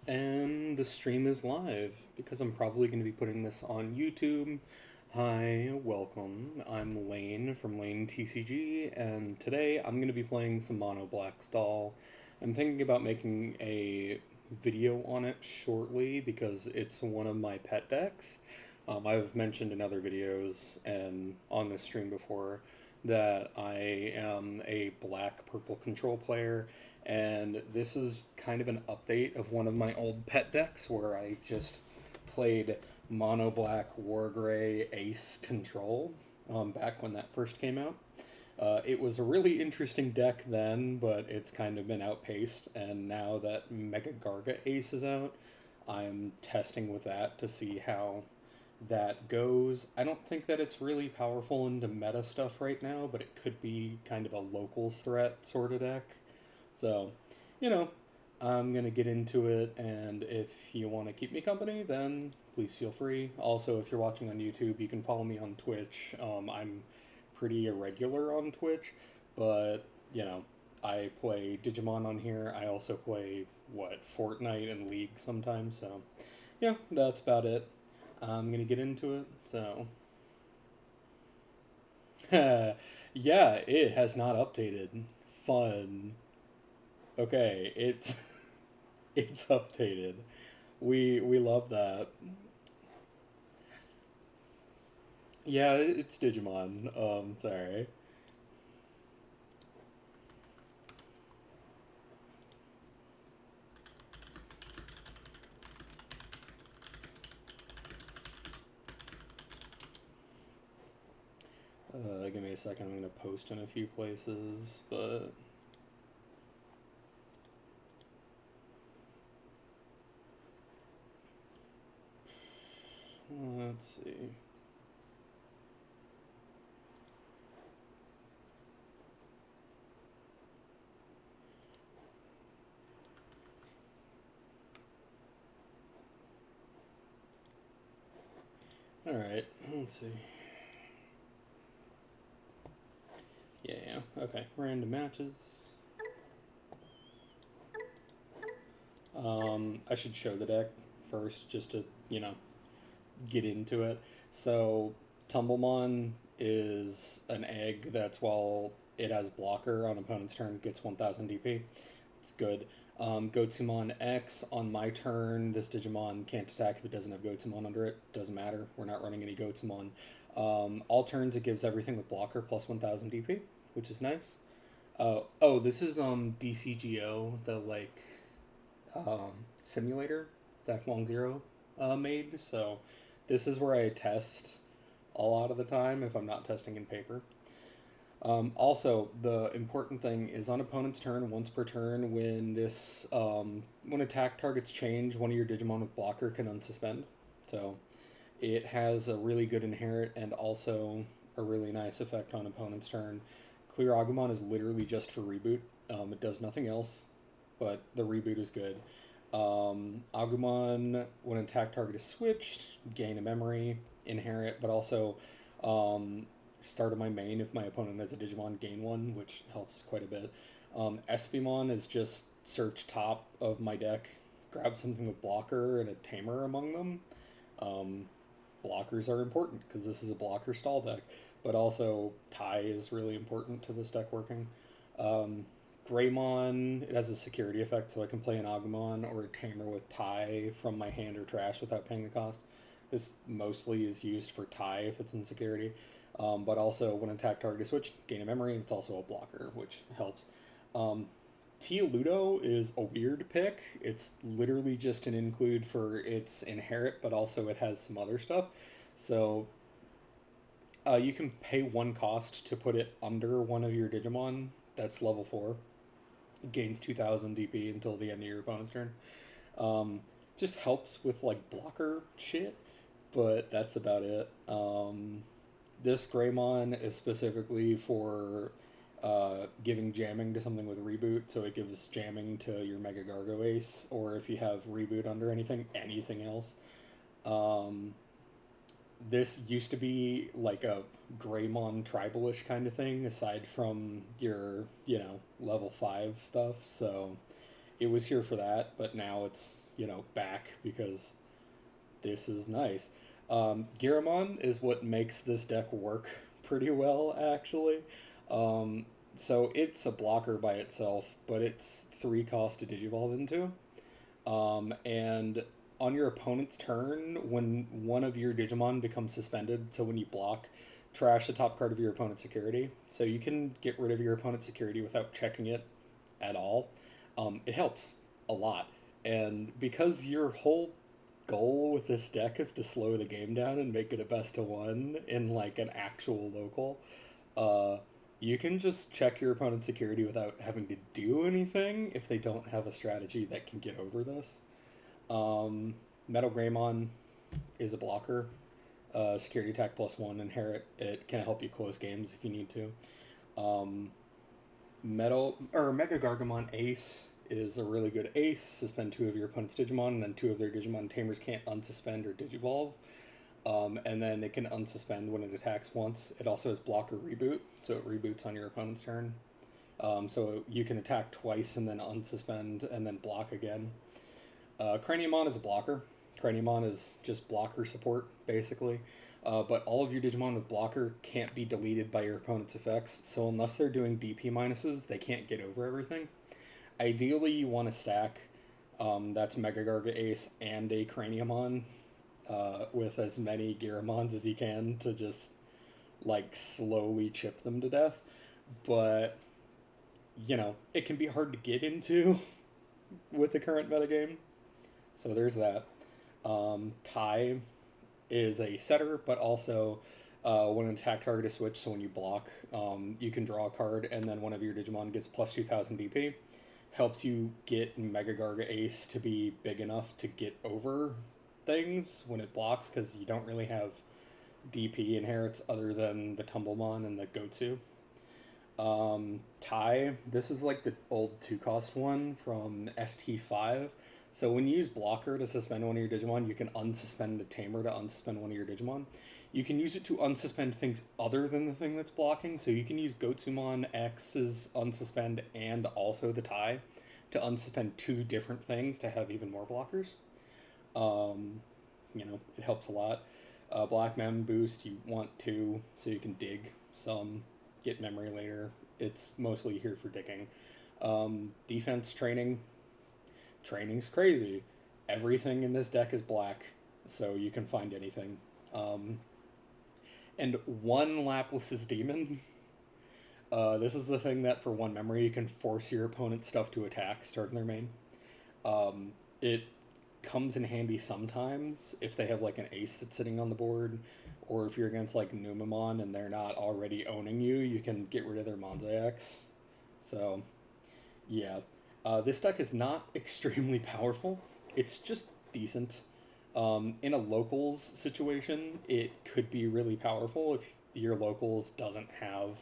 And the stream is live because I'm probably going to be putting this on YouTube. Hi, welcome. I'm Lane from Lane TCG, and today I'm going to be playing some Mono Black Stall. I'm thinking about making a video on it shortly because it's one of my pet decks. I've mentioned in other videos and on this stream before that I am a black purple control player, and this is kind of an update of one of my old pet decks where I just played mono black war gray ace control back when that first came out. It was a really interesting deck then, but it's kind of been outpaced, and now that Mega Garga Ace is out, I'm testing with that to see how that goes. I don't think that it's really powerful into meta stuff right now, but it could be kind of a locals threat sort of deck. So, you know, I'm gonna get into it, and if you want to keep me company, then please feel free. Also, if you're watching on YouTube, you can follow me on Twitch. I'm pretty irregular on Twitch, but you know, I play Digimon on here. I also play Fortnite and League sometimes. So, yeah, that's about it. I'm gonna get into it. So, yeah, it has not updated. Fun. Okay, it's it's updated. We love that. Yeah, it's Digimon. Sorry. Give me a second. I'm gonna post in a few places, but let's see. All right, let's see. Yeah. Okay. Random matches. I should show the deck first, just to get into it. So, Tumblemon is an egg that's while it has blocker on opponent's turn gets 1000 DP. It's good. Gotsumon X on my turn. This Digimon can't attack if it doesn't have Gotsumon under it. Doesn't matter. We're not running any Gotsumon. All turns it gives everything with blocker plus 1000 DP, which is nice. Oh, this is DCGO, the simulator that Long Zero made. So this is where I test a lot of the time if I'm not testing in paper. Also, the important thing is on opponent's turn, once per turn, when attack targets change, one of your Digimon with blocker can unsuspend. So it has a really good inherit and also a really nice effect on opponent's turn. Clear Agumon is literally just for reboot. It does nothing else, but the reboot is good. Agumon, when an attack target is switched, gain a memory, inherit, but also start of my main if my opponent has a Digimon, gain one, which helps quite a bit. Espimon is just search top of my deck, grab something with blocker and a tamer among them. Um, Blockers are important because this is a blocker stall deck, but also tie is really important to this deck working. Um, Greymon, it has a security effect, so I can play an Agumon or a Tamer with tie from my hand or trash without paying the cost. This mostly is used for tie if it's in security, but also when attack target is switched, gain a memory. It's also a blocker, which helps. Um, Tia Ludo is a weird pick. It's literally just an include for its inherit, but also it has some other stuff. So you can pay one cost to put it under one of your Digimon that's level 4. It gains 2000 DP until the end of your opponent's turn. Um, just helps with like blocker shit, but that's about it. This Greymon is specifically for giving jamming to something with reboot, so it gives jamming to your Mega Gargo Ace, or if you have reboot under anything else. Um, this used to be like a Greymon tribalish kind of thing, aside from your level 5 stuff, so it was here for that, but now it's back because this is nice. Giramon is what makes this deck work pretty well, actually. Um, so it's a blocker by itself, but it's 3 cost to Digivolve into. And on your opponent's turn, when one of your Digimon becomes suspended, so when you block, trash the top card of your opponent's security. So you can get rid of your opponent's security without checking it at all. It helps a lot. And because your whole goal with this deck is to slow the game down and make it a best of one in like an actual local, uh, you can just check your opponent's security without having to do anything if they don't have a strategy that can get over this. Um, Metal Greymon is a blocker. Security attack +1 inherit. It can help you close games if you need to. Um, Metal or Mega Gargamon Ace is a really good ace. Suspend 2 of your opponent's Digimon, and then 2 of their Digimon tamers can't unsuspend or digivolve. And then it can unsuspend when it attacks once. It also has block or reboot, so it reboots on your opponent's turn. So you can attack twice and then unsuspend and then block again. Craniumon is a blocker. Craniumon is just blocker support, basically. But all of your Digimon with blocker can't be deleted by your opponent's effects, so unless they're doing DP minuses, they can't get over everything. Ideally, you want to stack that's Mega Garga Ace and a Craniumon with as many Giramons as you can to just like slowly chip them to death. But it can be hard to get into with the current metagame. So there's that. Tai is a setter, but also when an attack target is switched, so when you block, you can draw a card, and then one of your Digimon gets plus 2,000 DP. Helps you get Mega Garga Ace to be big enough to get over things when it blocks, because you don't really have DP inherits other than the Tumblemon and the Gotsu. Tai, this is like the old 2 cost one from ST5. So when you use blocker to suspend one of your Digimon, you can unsuspend the tamer to unsuspend one of your Digimon. You can use it to unsuspend things other than the thing that's blocking. So you can use Gotsumon X's unsuspend and also the Tai to unsuspend 2 different things to have even more blockers. It helps a lot. Black Mem boost, you want to, so you can dig some, get memory later. It's mostly here for digging. Defense training. Training's crazy. Everything in this deck is black, so you can find anything. And 1 Laplace's Demon. This is the thing that for 1 memory you can force your opponent's stuff to attack, starting their main. It comes in handy sometimes if they have like an ace that's sitting on the board, or if you're against like Numemon and they're not already owning you, you can get rid of their Monzax. So, yeah. This deck is not extremely powerful. It's just decent. In a locals situation, it could be really powerful if your locals doesn't have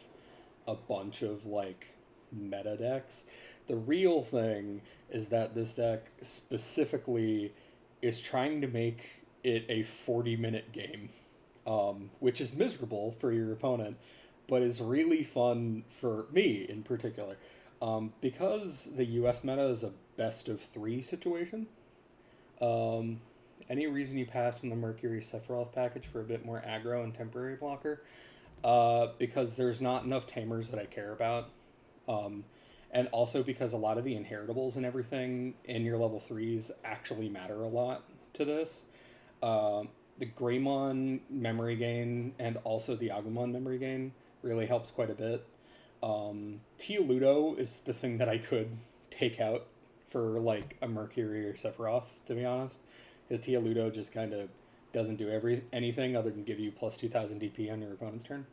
a bunch of like meta decks. The real thing is that this deck specifically is trying to make it a 40-minute game, which is miserable for your opponent, but is really fun for me in particular. Because the US meta is a best of 3 situation, any reason you pass on the Mercury Sephiroth package for a bit more aggro and temporary blocker? Because there's not enough tamers that I care about. And also because a lot of the inheritables and everything in your level 3s actually matter a lot to this. The Greymon memory gain and also the Agumon memory gain really helps quite a bit. Tia Ludo is the thing that I could take out for like a Mercury or Sephiroth, to be honest, because Tia Ludo just kind of doesn't do anything other than give you plus 2,000 DP on your opponent's turn.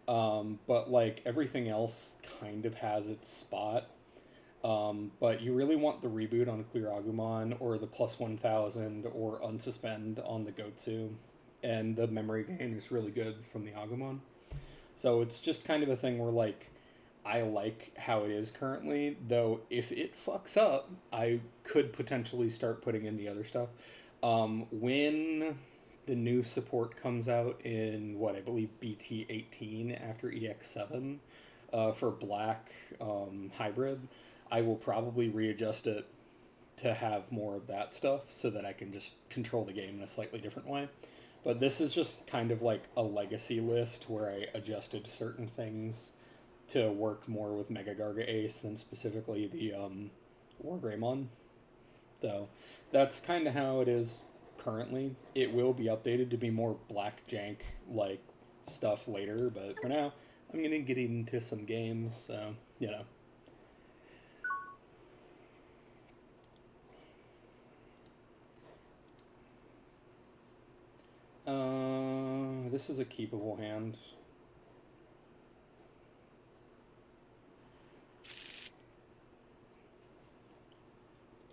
But like everything else kind of has its spot. But you really want the reboot on Clear Agumon or the plus 1,000 or unsuspend on the Gotsu, and the memory gain is really good from the Agumon. So it's just kind of a thing where like I like how it is currently, though if it fucks up, I could potentially start putting in the other stuff. When the new support comes out in what I believe BT18 after EX7 for black hybrid, I will probably readjust it to have more of that stuff so that I can just control the game in a slightly different way. But this is just kind of like a legacy list where I adjusted certain things to work more with Mega Garga Ace than specifically the Wargreymon. So that's kind of how it is currently. It will be updated to be more Black Jank like stuff later, but for now, I'm gonna get into some games. So you know. This is a keepable hand.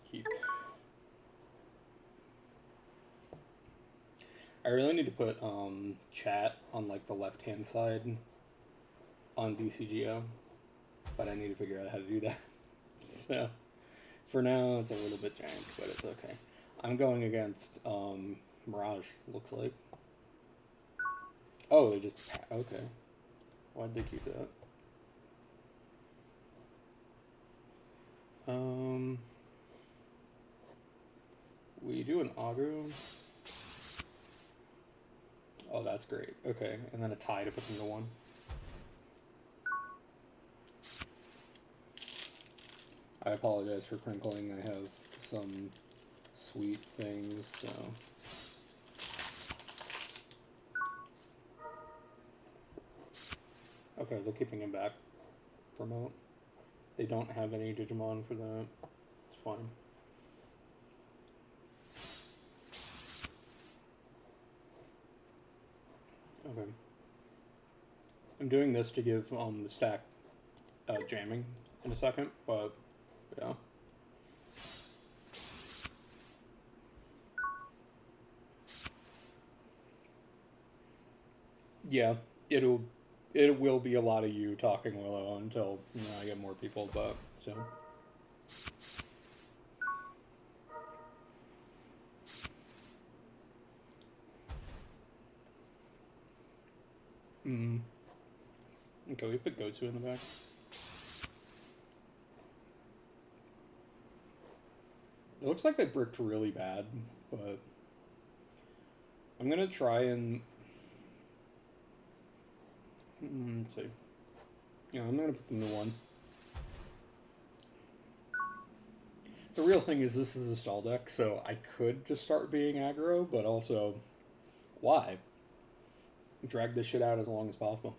Keep. I really need to put chat on like the left hand side on DCGO, but I need to figure out how to do that. So for now, it's a little bit jank, but it's okay. I'm going against Mirage. Looks like. Oh, they just okay. Why'd they keep that? We do an aggro. Oh, that's great. Okay, and then a tie to put them to 1. I apologize for crinkling. I have some sweet things, so. Okay, they're keeping him back for a moment. They don't have any Digimon for that. It's fine. Okay. I'm doing this to give the stack jamming in a second, but yeah. Yeah, it will be a lot of you talking, Willow, until I get more people, but still. Okay, we put Goatsu in the back. It looks like they bricked really bad, but I'm gonna try and let's see. Yeah, I'm gonna put them to 1. The real thing is this is a stall deck, so I could just start being aggro, but also, why? Drag this shit out as long as possible.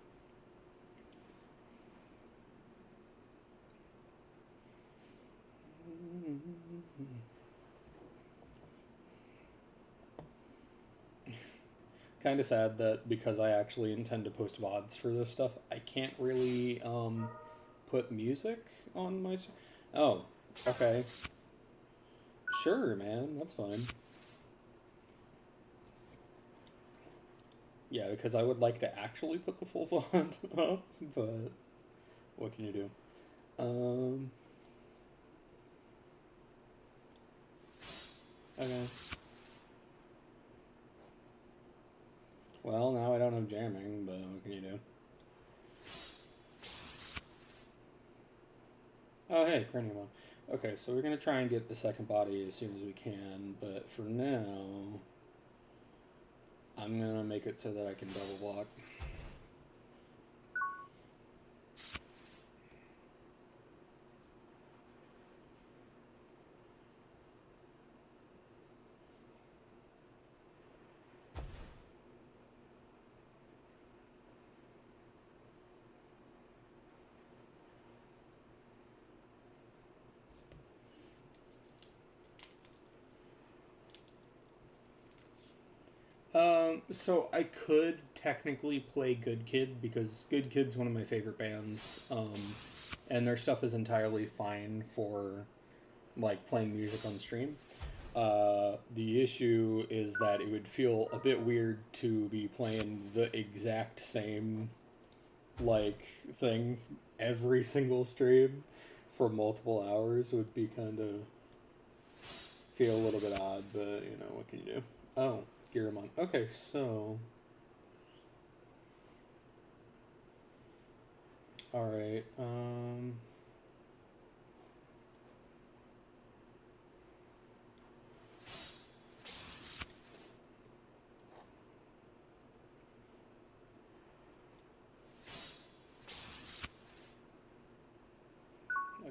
Kind of sad that because I actually intend to post VODs for this stuff, I can't really put music on my. Oh, okay. Sure, man, that's fine. Yeah, because I would like to actually put the full font up, but what can you do? Okay. Well, now I don't have jamming, but what can you do? Oh, hey, Craniumon. Okay, so we're going to try and get the second body as soon as we can, but for now, I'm going to make it so that I can double block. So I could technically play Good Kid because Good Kid's one of my favorite bands, and their stuff is entirely fine for like playing music on stream. The issue is that it would feel a bit weird to be playing the exact same like thing every single stream for multiple hours. Would be kind of feel a little bit odd, but what can you do? Oh. Giramon. Okay, so. Alright,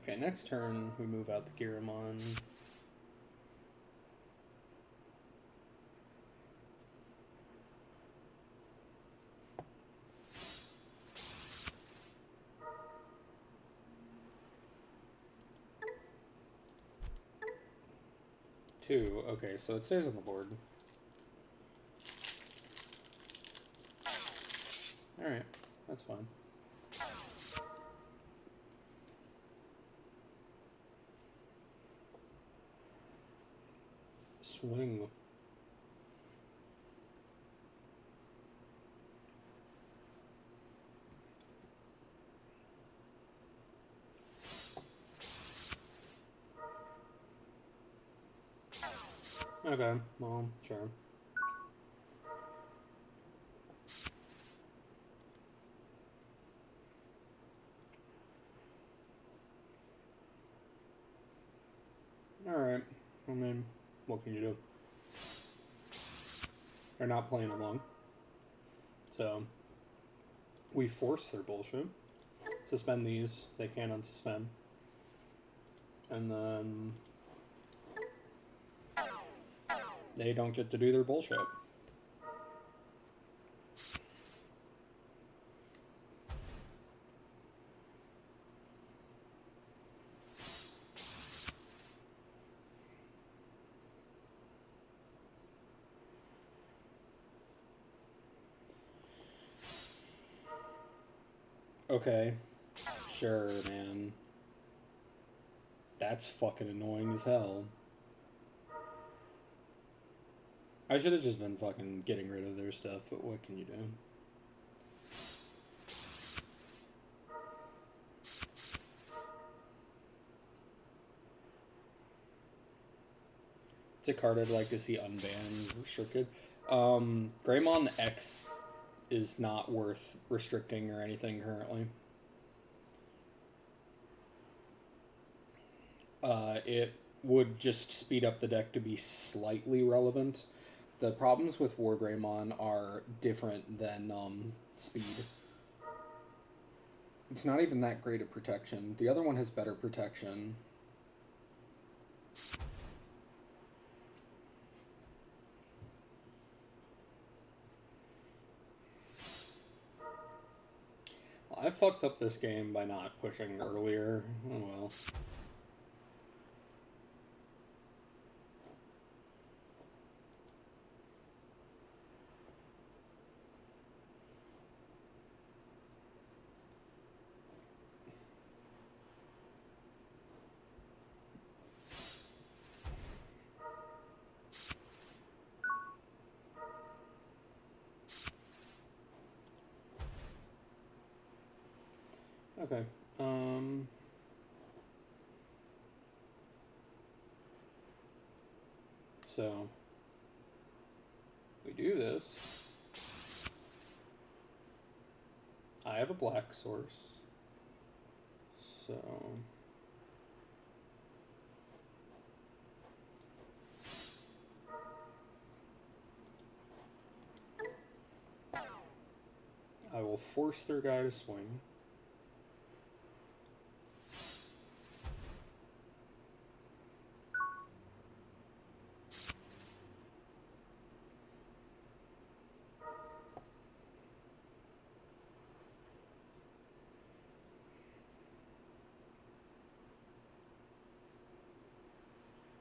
Okay, next turn we move out the Giramon. Two. Okay, so it stays on the board. Alright, that's fine. Swing. Okay, well, sure. Alright, I mean, what can you do? They're not playing along. So, we force their bullshit. Suspend these, they can unsuspend. And then they don't get to do their bullshit. Okay. Sure, man. That's fucking annoying as hell. I should have just been fucking getting rid of their stuff, but what can you do? It's a card I'd like to see unbanned, restricted. Greymon X is not worth restricting or anything currently. It would just speed up the deck to be slightly relevant. The problems with War Greymon are different than speed. It's not even that great of protection. The other one has better protection. I fucked up this game by not pushing earlier. Oh well. Okay. So we do this. I have a black source. So I will force their guy to swing.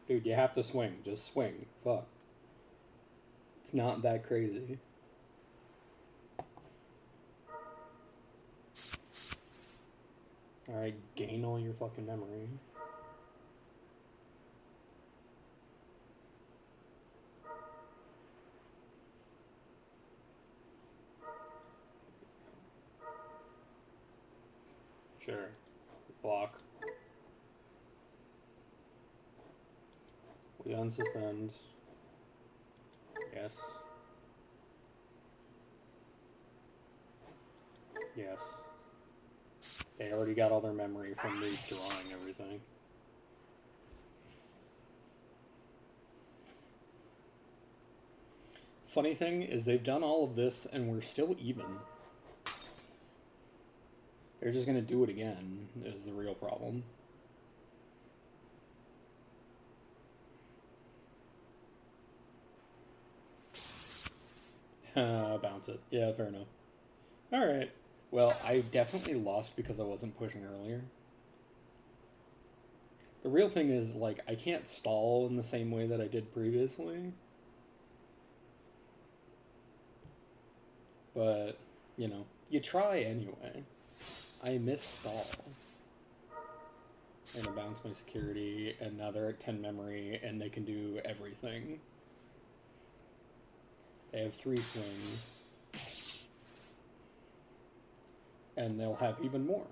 Dude, you have to swing. Just swing. Fuck. It's not that crazy. Alright, gain all your fucking memory. Sure. Block. We unsuspend. Yes. Yes. They already got all their memory from me drawing everything. Funny thing is they've done all of this and we're still even. They're just gonna do it again, is the real problem. Bounce it. Yeah, fair enough. Alright. Well, I definitely lost because I wasn't pushing earlier. The real thing is, like, I can't stall in the same way that I did previously. But, you try anyway. I miss stall. I'm gonna bounce my security, and now they're at 10 memory, and they can do everything. They have 3 swings. And they'll have even more.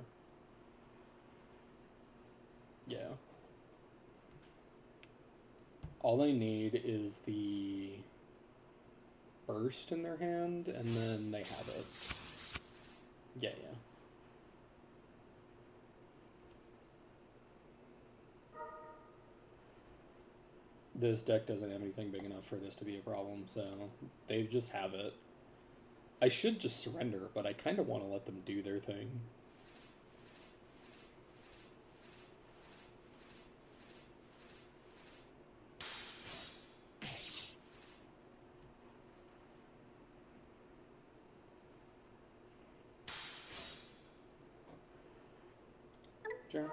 Yeah. All they need is the burst in their hand, and then they have it. Yeah. This deck doesn't have anything big enough for this to be a problem, so they just have it. I should just surrender, but I kind of want to let them do their thing. Sure.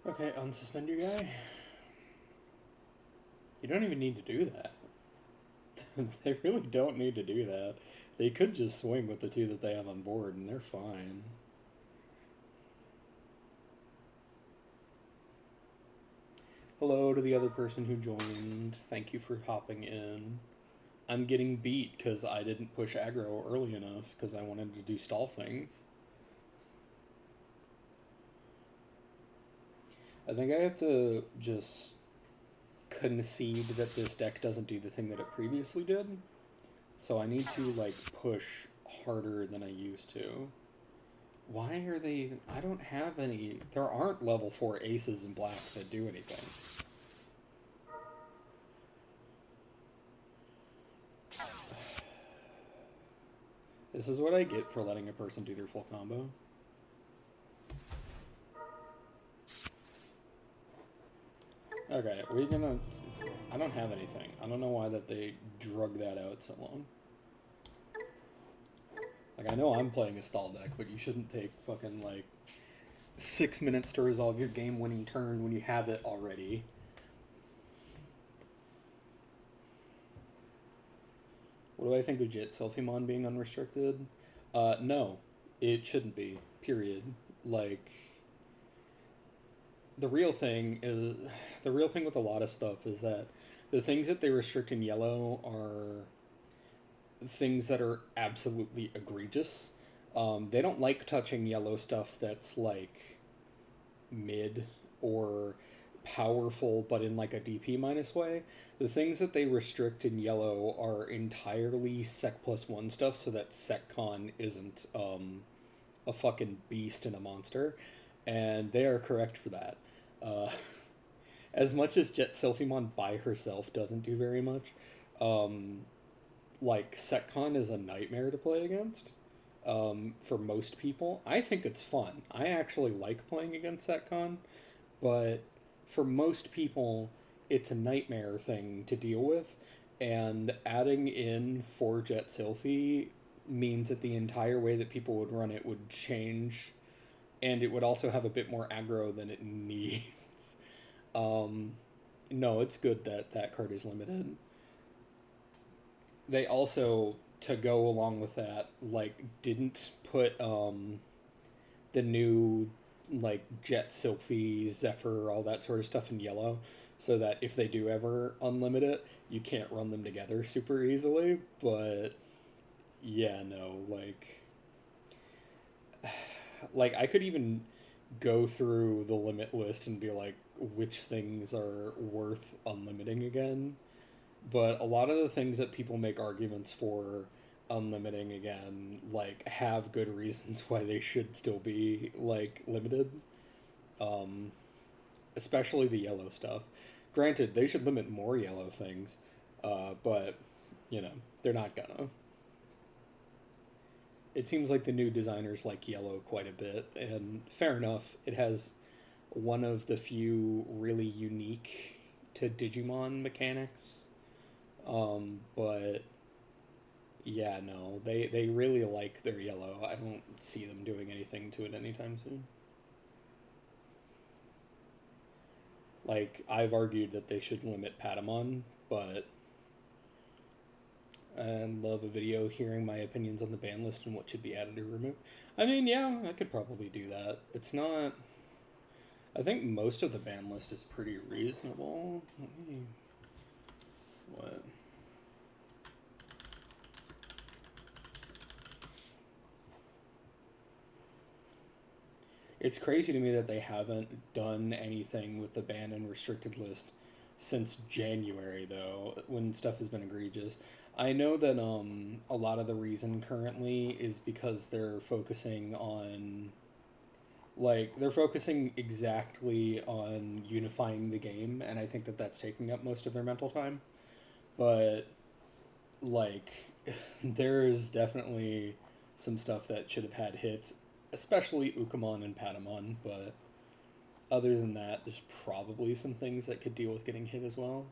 Okay, unsuspend your guy. You don't even need to do that. They really don't need to do that. They could just swing with the 2 that they have on board, and they're fine. Hello to the other person who joined. Thank you for hopping in. I'm getting beat because I didn't push aggro early enough because I wanted to do stall things. I think I have to just concede that this deck doesn't do the thing that it previously did. So I need to, like, push harder than I used to. Why are they even... I don't have any... There aren't level 4 aces in black that do anything. This is what I get for letting a person do their full combo. Okay, we're gonna... I don't have anything. I don't know why that they drug that out so long. Like, I know I'm playing a stall deck, but you shouldn't take fucking, like, 6 minutes to resolve your game-winning turn when you have it already. What do I think of Jet Selfimon being unrestricted? No. It shouldn't be. Period. Like... The real thing with a lot of stuff is that the things that they restrict in yellow are things that are absolutely egregious. They don't like touching yellow stuff that's like mid or powerful but in like a DP minus way. The things that they restrict in yellow are entirely Sec +1 stuff so that SecCon isn't a fucking beast and a monster. And they are correct for that. As much as Jet Selfimon by herself doesn't do very much, like, SecCon is a nightmare to play against, for most people. I think it's fun. I actually like playing against SecCon, but for most people, it's a nightmare thing to deal with, and adding in 4 Jet Sylphie means that the entire way that people would run it would change, and it would also have a bit more aggro than it needs. No, it's good that that card is limited. They also, to go along with that, like, didn't put the new, like, Jet Sylphie, Zephyr, all that sort of stuff in yellow, so that if they do ever unlimit it, you can't run them together super easily. But yeah, no, like I could even go through the limit list and be like, which things are worth unlimiting again. But a lot of the things that people make arguments for unlimiting again, like, have good reasons why they should still be, like, limited. Um, Especially the yellow stuff. Granted, they should limit more yellow things, but, they're not gonna. it seems like the new designers like yellow quite a bit, and fair enough. It has one of the few really unique to Digimon mechanics. But yeah, no, they really like their yellow. I don't see them doing anything to it anytime soon. Like, I've argued that they should limit Patamon, but I'd love a video hearing my opinions on the ban list and what should be added or removed. I mean, yeah, I could probably do that. It's not. I think most of the ban list is pretty reasonable. Let me. What? It's crazy to me that they haven't done anything with the ban and restricted list since January, though, when stuff has been egregious. I know that a lot of the reason currently is because they're focusing on they're focusing exactly on unifying the game, and I think that that's taking up most of their mental time. But like there's definitely some stuff that should have had hits, especially Ukamon and Patamon, but other than that, there's probably some things that could deal with getting hit as well.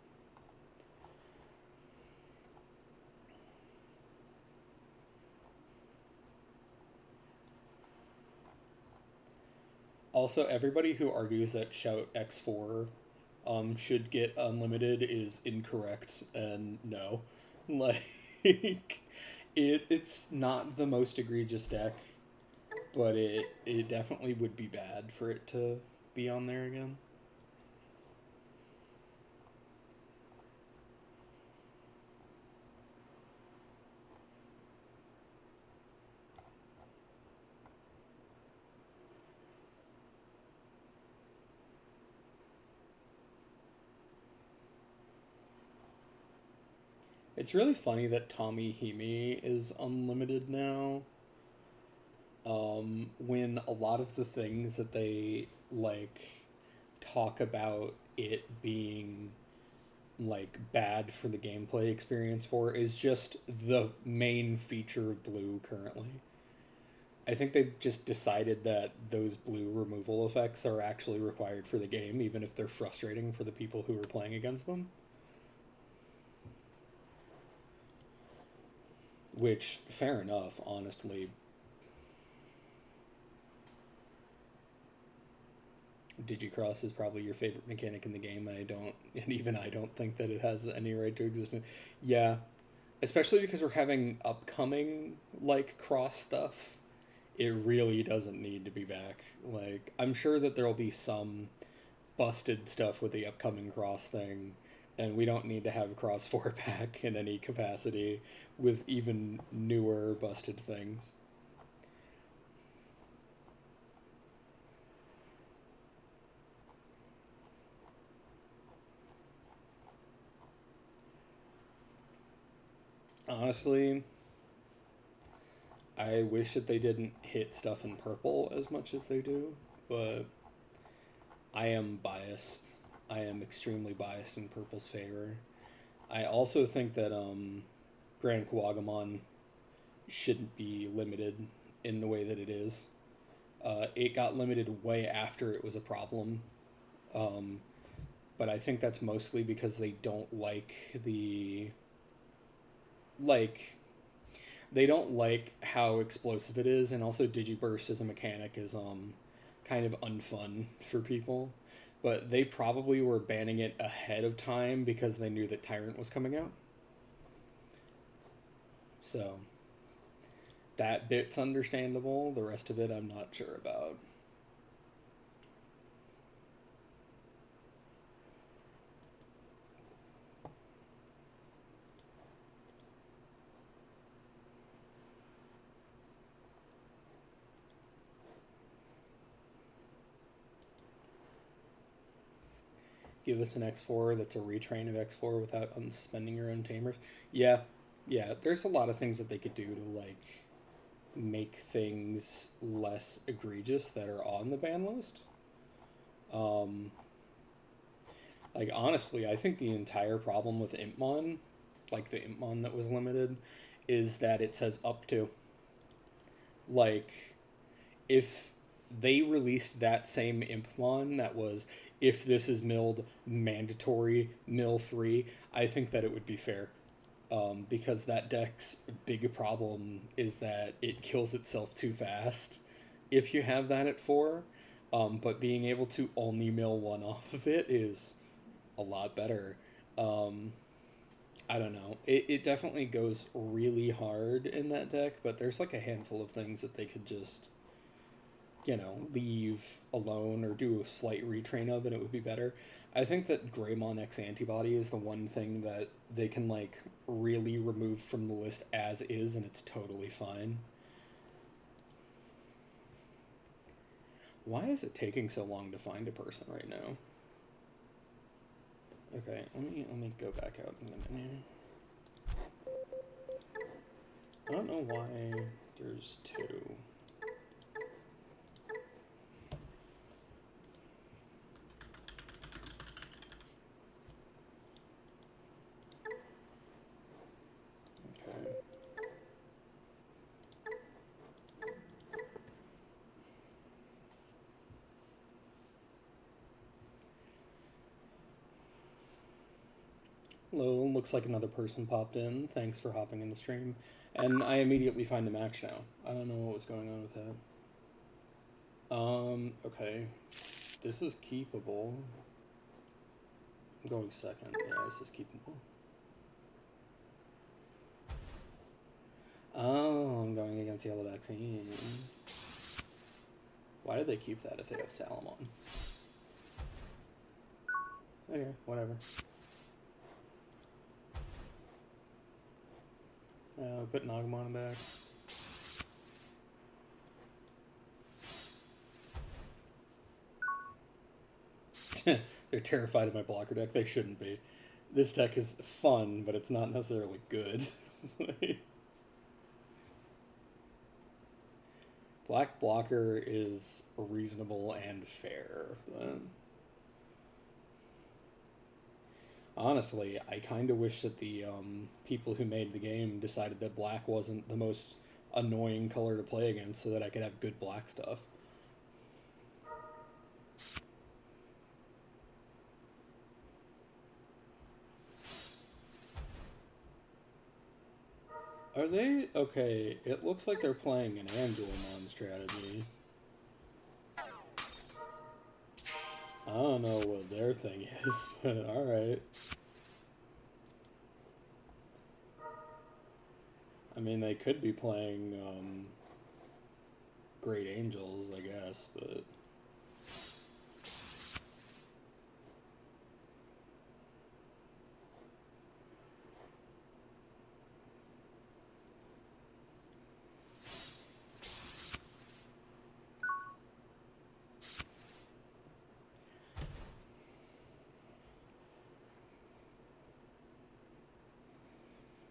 Also, everybody who argues that Shout X4 should get unlimited is incorrect, and no. Like, it's not the most egregious deck, but it definitely would be bad for it to be on there again. It's really funny that Tommy Hime is unlimited now. When a lot of the things that they like talk about it being like bad for the gameplay experience for is just the main feature of blue currently. I think they've just decided that those blue removal effects are actually required for the game, even if they're frustrating for the people who are playing against them. Which, fair enough, honestly. Digicross is probably your favorite mechanic in the game. And even I don't think that it has any right to exist. Yeah, especially because we're having upcoming like cross stuff. It really doesn't need to be back. Like, I'm sure that there'll be some busted stuff with the upcoming cross thing, and we don't need to have cross 4 pack in any capacity with even newer busted things. Honestly, I wish that they didn't hit stuff in purple as much as they do, but I am biased. I am extremely biased in purple's favor. I also think that Grand Kuwagamon shouldn't be limited in the way that it is. It got limited way after it was a problem, um, but I think that's mostly because they don't like like they don't like how explosive it is, and also Digiburst as a mechanic is kind of unfun for people. But they probably were banning it ahead of time because they knew that Tyrant was coming out. So that bit's understandable. The rest of it, I'm not sure about. Give us an X4 that's a retrain of X4 without unsuspending your own tamers. Yeah, yeah. There's a lot of things that they could do to like make things less egregious that are on the ban list. Um, like honestly, I think the entire problem with Impmon, like the Impmon that was limited, is that it says up to. Like, if they released that same Impmon that was, if this is milled, mandatory mill 3, I think that it would be fair. Because that deck's big problem is that it kills itself too fast if you have that at 4. But being able to only mill 1 off of it is a lot better. I don't know. It definitely goes really hard in that deck, but there's like a handful of things that they could just, leave alone or do a slight retrain of, and it would be better. I think that Greymon X Antibody is the one thing that they can, like, really remove from the list as is, and it's totally fine. Why is it taking so long to find a person right now? Okay, let me go back out in the menu. I don't know why there's 2. Okay. Hello, looks like another person popped in. Thanks for hopping in the stream. And I immediately find a match now. I don't know what was going on with that. Okay. This is keepable. I'm going second. Yeah, this is keepable. Oh, I'm going against Yellow Vaccine. Why did they keep that if they have Salamon? Okay, whatever. Put Nagamon back. They're terrified of my blocker deck. They shouldn't be. This deck is fun, but it's not necessarily good. Black blocker is reasonable and fair, but honestly, I kind of wish that the people who made the game decided that black wasn't the most annoying color to play against so that I could have good black stuff. Are they? Okay, it looks like they're playing an Angelomon strategy. I don't know what their thing is, but alright. I mean, they could be playing Great Angels, I guess, but...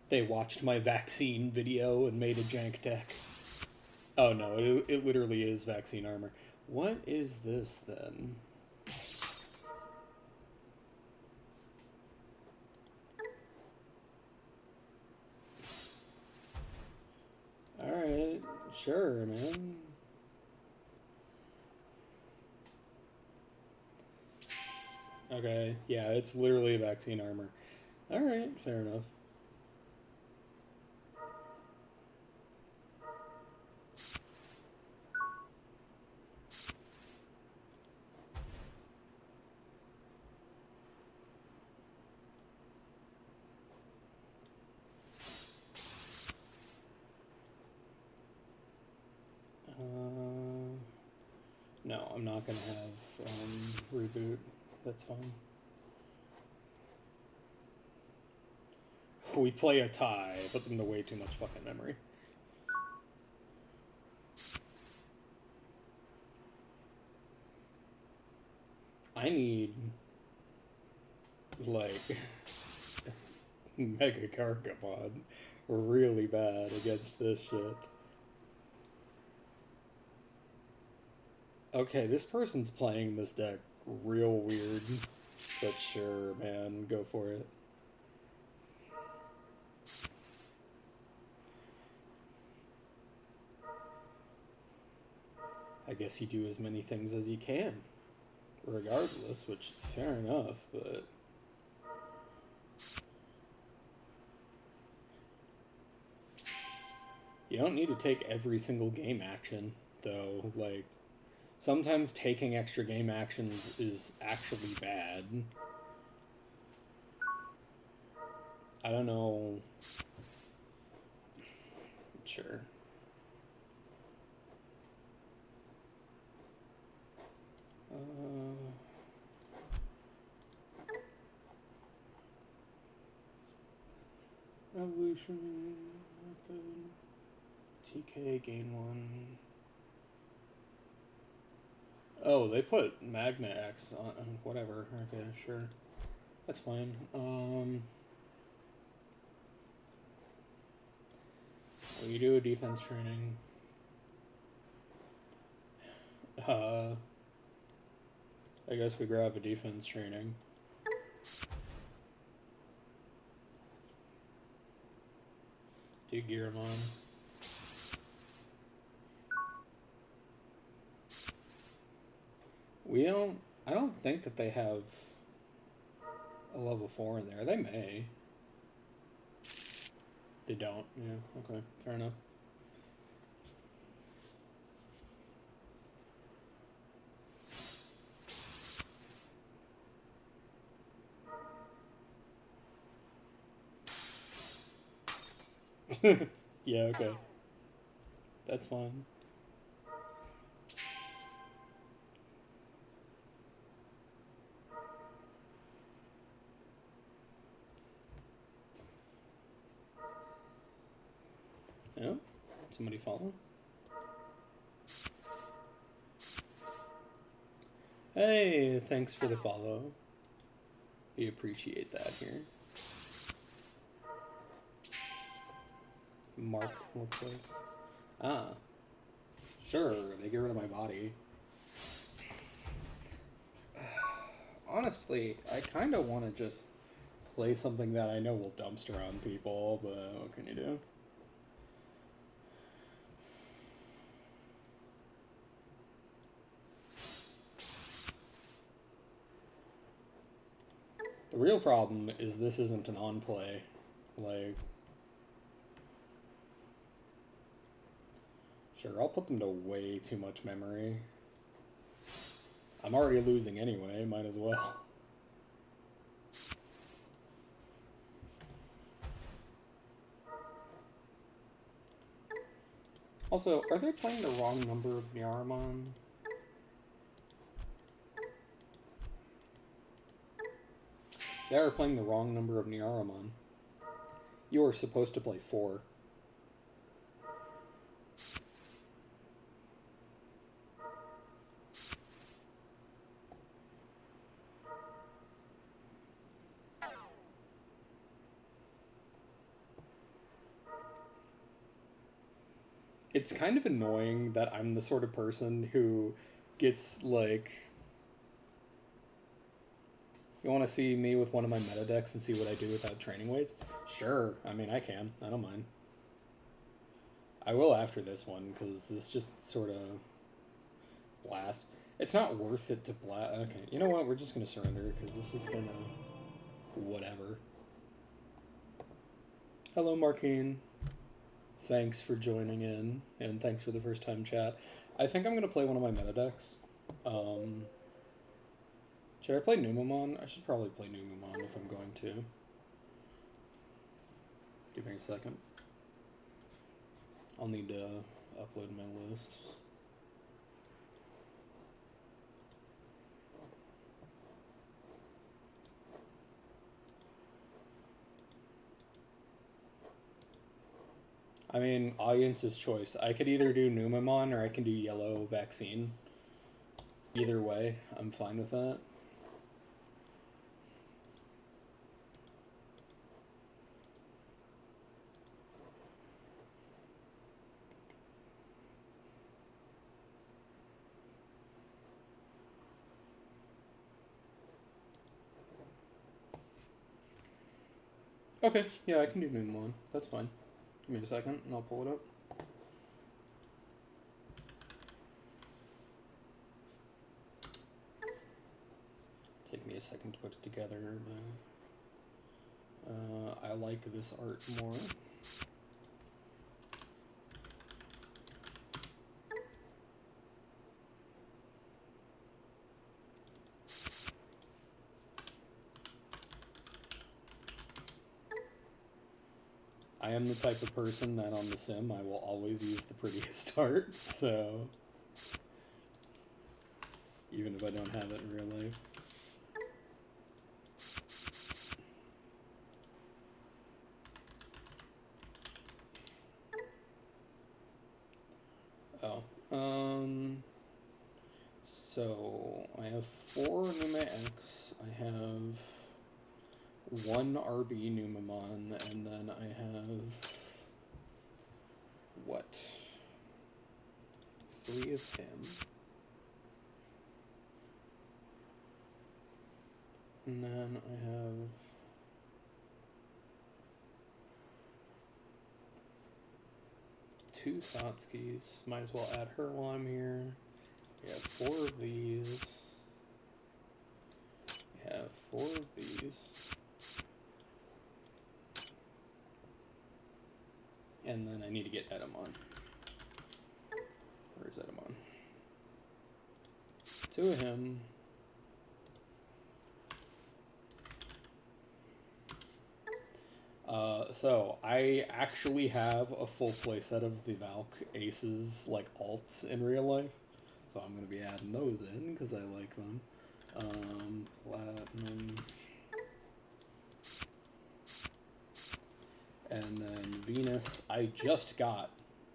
They watched my vaccine video and made a jank deck. Oh no, it literally is vaccine armor. What is this then? Alright, sure, man. Okay, yeah, it's literally vaccine armor. Alright, fair enough. No, I'm not gonna have reboot. That's fine. We play a tie, put them to way too much fucking memory. I need, like, Mega Gargamon really bad against this shit. Okay, this person's playing this deck real weird, but sure, man, go for it. I guess you do as many things as you can, regardless, which, fair enough, but... You don't need to take every single game action, though. Like, sometimes taking extra game actions is actually bad. I don't know. Sure. Evolution. TK gain 1. Oh, they put Magna X on whatever. Okay, sure. That's fine. You do a defense training. I guess we grab a defense training. Do Giramon. I don't think that they have a level 4 in there. They may. They don't. Yeah, okay. Fair enough. Yeah, okay. That's fine. Yeah? Somebody follow? Hey, thanks for the follow. We appreciate that here. Mark looks like. Ah. Sure, they get rid of my body. Honestly, I kind of want to just play something that I know will dumpster on people, but what can you do? The real problem is this isn't an on-play. Like... Sure, I'll put them to way too much memory. I'm already losing anyway, might as well. Also, are they playing the wrong number of Numemon? They are playing the wrong number of Numemon. You are supposed to play 4. It's kind of annoying that I'm the sort of person who gets, like... You want to see me with one of my meta decks and see what I do without training weights? Sure. I mean, I can. I don't mind. I will after this one, because this just sort of... Blast. It's not worth it to blast... Okay, you know what? We're just going to surrender, because this is going to... Whatever. Hello, Marquine. Thanks for joining in, and thanks for the first time chat. I think I'm going to play one of my meta decks. Should I play Numemon? I should probably play Numemon if I'm going to. Give me a second. I'll need to upload my list. I mean, audience's choice. I could either do Numemon or I can do Yellow Vaccine. Either way, I'm fine with that. Okay, yeah, I can do Numemon. That's fine. Give me a second and I'll pull it up. a second to put it together, but I like this art more. I am the type of person that on the sim I will always use the prettiest art, so even if I don't have it in real life. Oh, so I have 4 Numemon. I have 1 RB Numemon, and then I have, what, 3 of him. And then I have 2 Satskis. Might as well add her while I'm here. We have 4 of these. We have 4 of these. And then I need to get Edamon. Where's Edamon? 2 of him. So I actually have a full playset of the Valk Aces, like, alts in real life. So I'm going to be adding those in, because I like them. Platinum. And then Venus, I just got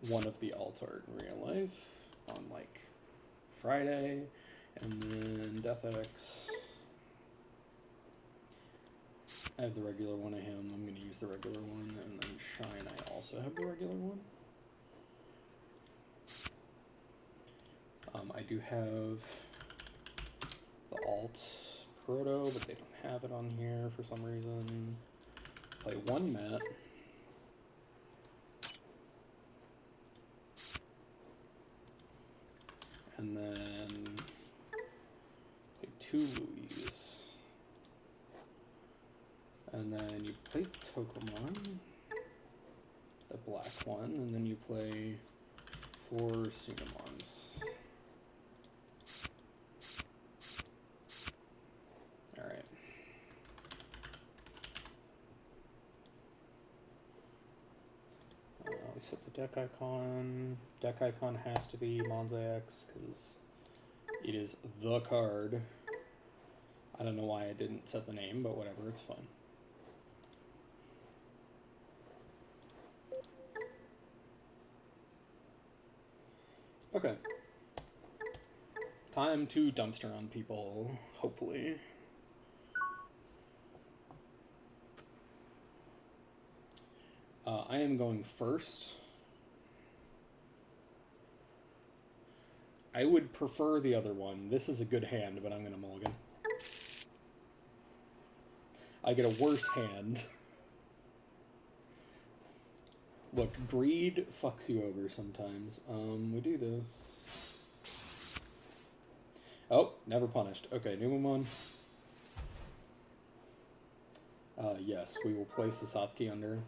one of the alt art in real life on, like, Friday. And then Death X. I have the regular one of him. I'm going to use the regular one. And then Shine, I also have the regular one. I do have the alt Proto, but they don't have it on here for some reason. Play 1 Met. And then play 2 Louise. And then you play Tokomon, the black one, and then you play 4 Sunamons. Alright. We set the deck icon. Deck icon has to be Monza X, because it is the card. I don't know why I didn't set the name, but whatever, it's fun. Okay. Time to dumpster on people, hopefully. I am going first. I would prefer the other one. This is a good hand, but I'm going to mulligan. I get a worse hand. Look, greed fucks you over sometimes. We do this. Oh, never punished. Okay, Numemon. Yes, we will place the Satsuki under.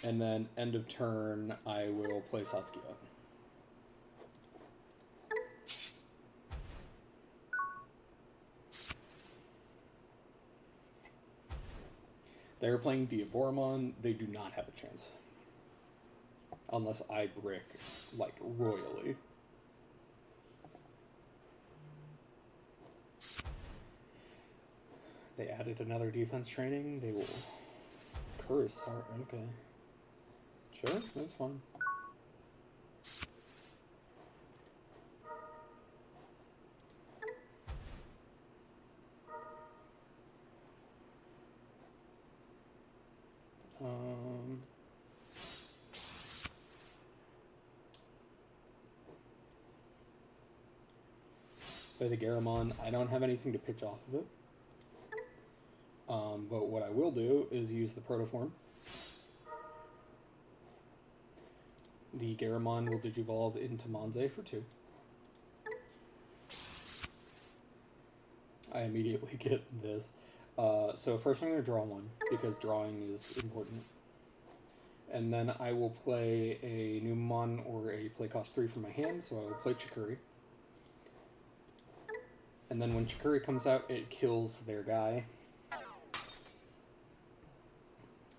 And then, end of turn, I will play Satsuki out. They're playing Diaboromon. They do not have a chance. Unless I brick, like, royally. They added another defense training. They will curse. Okay. Sure, that's fine. Play the Garamon. I don't have anything to pitch off of it. But what I will do is use the Protoform. The Garamon will Digivolve into Monze for 2. I immediately get this. So first I'm going to draw one, because drawing is important. And then I will play a Numemon or a play cost 3 from my hand, so I will play Chikuri. And then when Chikuri comes out, it kills their guy.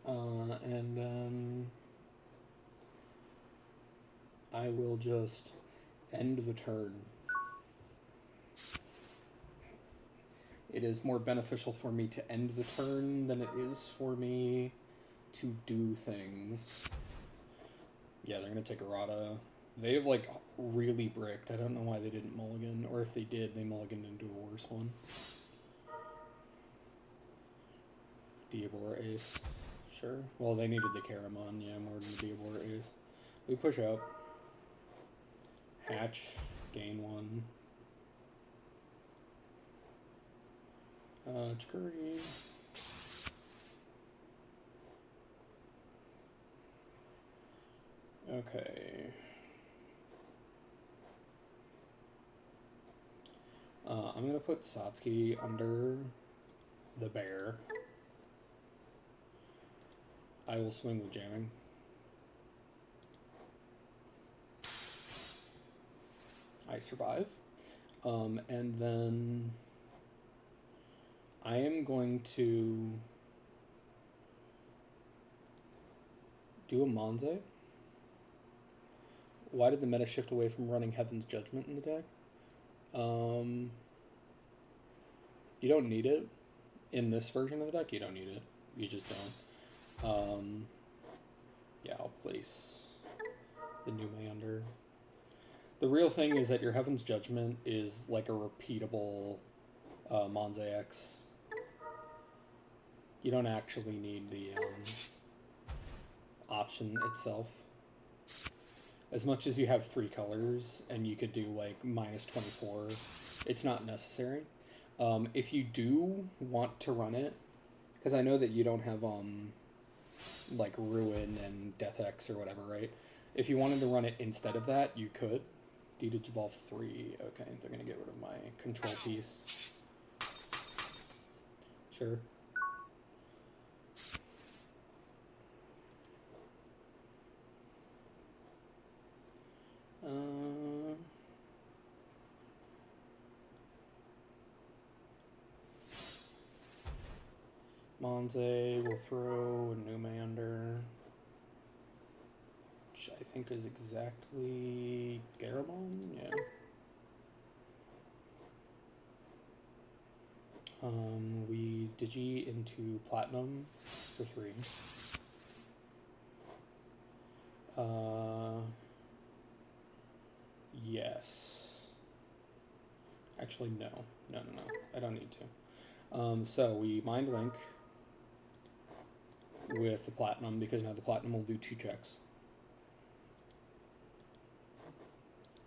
And then I will just end the turn. It is more beneficial for me to end the turn than it is for me to do things. Yeah, they're going to take Errata. They have, like, really bricked. I don't know why they didn't mulligan, or if they did, they mulliganed into a worse one. Diabora Ace. Sure. Well, they needed the Caramon, yeah, more than the Diabora Ace. We push out. Hatch. Gain 1. Chikuri. Okay. I'm gonna put Satsuki under the bear. I will swing with jamming. I survive. And then I am going to do a Monze. Why did the meta shift away from running Heaven's Judgment in the deck? You don't need it. In this version of the deck, you don't need it. You just don't. Yeah, I'll place the new Meander. The real thing is that your Heaven's Judgment is like a repeatable Monze X. You don't actually need the option itself. As much as you have 3 colors and you could do like -24, it's not necessary. If you do want to run it, because I know that you don't have like Ruin and Death X or whatever, right? If you wanted to run it instead of that, you could. Digivolve 3. Okay, they're gonna get rid of my control piece. Sure. Monze will throw a Numemon, which I think is exactly Garamon, yeah. We Digi into Platinum for 3. Yes. Actually, no. No. I don't need to. So we Mind Link with the Platinum, because now the Platinum will do 2 checks.